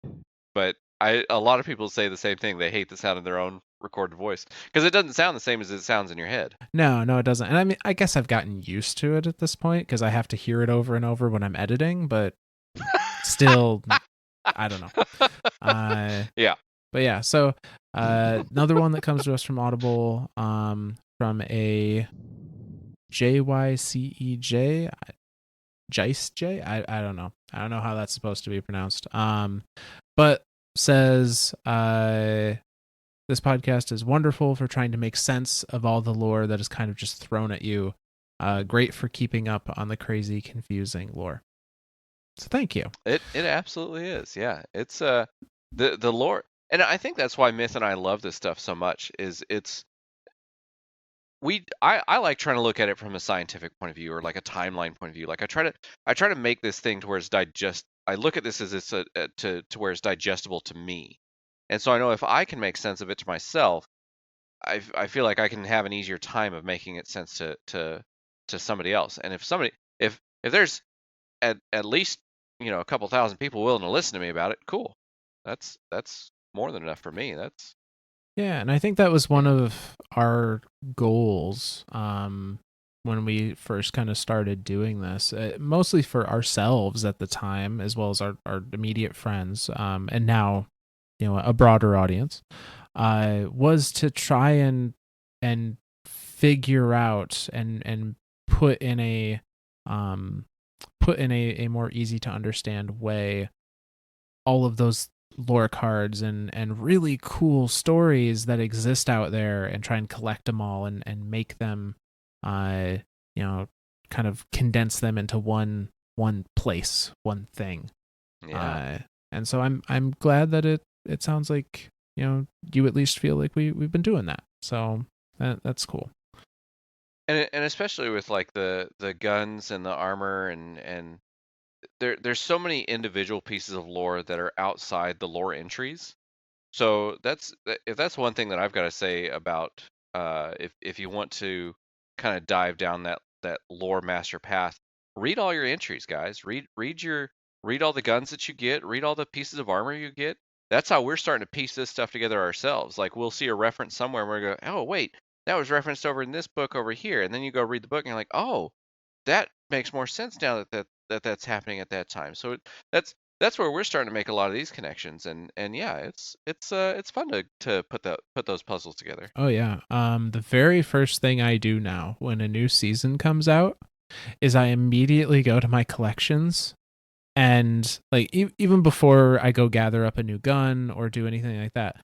but a lot of people say the same thing. They hate the sound of their own recorded voice because it doesn't sound the same as it sounds in your head. no, it doesn't. And I mean, I guess I've gotten used to it at this point because I have to hear it over and over when I'm editing. But still, I don't know. Yeah. But yeah, so another one that comes to us from Audible, from a JYCEJ, Jice J. I don't know. I don't know how that's supposed to be pronounced. But says this podcast is wonderful for trying to make sense of all the lore that is kind of just thrown at you. Great for keeping up on the crazy, confusing lore. So thank you. It absolutely is. Yeah. It's the lore, and I think that's why Myth and I love this stuff so much. Is I like trying to look at it from a scientific point of view or like a timeline point of view. Like I try to make this thing to where it's I look at this as it's to where it's digestible to me, and so I know if I can make sense of it to myself, I feel like I can have an easier time of making it sense to somebody else. And if there's at least a couple thousand people willing to listen to me about it, cool. That's more than enough for me. That's Yeah, and I think that was one of our goals when we first kind of started doing this, mostly for ourselves at the time, as well as our immediate friends, and now, a broader audience, was to try and figure out and put in a more easy to understand way all of those lore cards and really cool stories that exist out there, and try and collect them all and make them kind of condense them into one place, one thing. yeah. And so I'm glad that it sounds like you at least feel like we've been doing that, so that's cool. And especially with like the guns and the armor and there's so many individual pieces of lore that are outside the lore entries. So if that's one thing that I've got to say about if you want to kind of dive down that lore master path, read all your entries, guys. Read all the guns that you get, read all the pieces of armor you get. That's how we're starting to piece this stuff together ourselves. Like we'll see a reference somewhere and we go, oh wait, that was referenced over in this book over here, and then you go read the book and you're like, oh, that makes more sense now that's happening at that time. So that's where we're starting to make a lot of these connections, and yeah, it's fun to put those puzzles together. Oh yeah. The very first thing I do now when a new season comes out is I immediately go to my collections, and like even before I go gather up a new gun or do anything like that,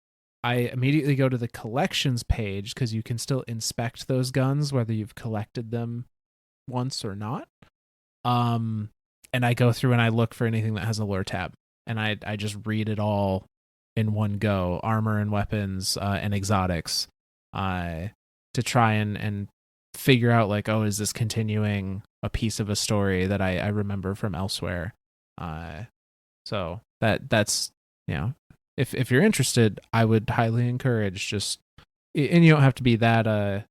I immediately go to the collections page because you can still inspect those guns whether you've collected them once or not. And I go through and I look for anything that has a lore tab, and I just read it all in one go, armor and weapons and exotics, to try and figure out like, oh, is this continuing a piece of a story that I remember from elsewhere? So that's if you're interested, I would highly encourage just, and you don't have to be that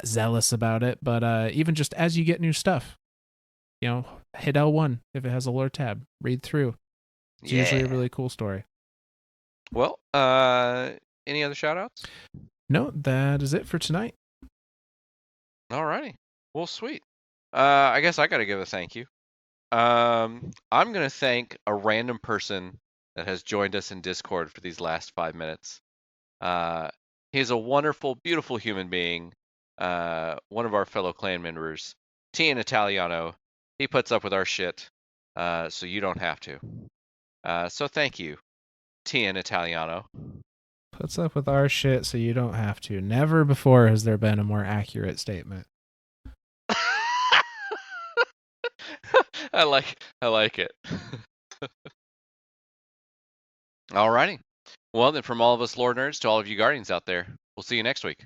zealous about it, but even just as you get new stuff, hit L1 if it has a lore tab, read through. It's usually a really cool story. Well, any other shout outs? No, that is it for tonight. Alrighty. Well, sweet. I guess I got to give a thank you. I'm going to thank a random person that has joined us in Discord for these last 5 minutes. He's a wonderful, beautiful human being. One of our fellow clan members, Tian Italiano. He puts up with our shit, so you don't have to. So thank you, Tian Italiano. Puts up with our shit so you don't have to. Never before has there been a more accurate statement. I like it. Alrighty. Well, then from all of us lore nerds to all of you guardians out there, we'll see you next week.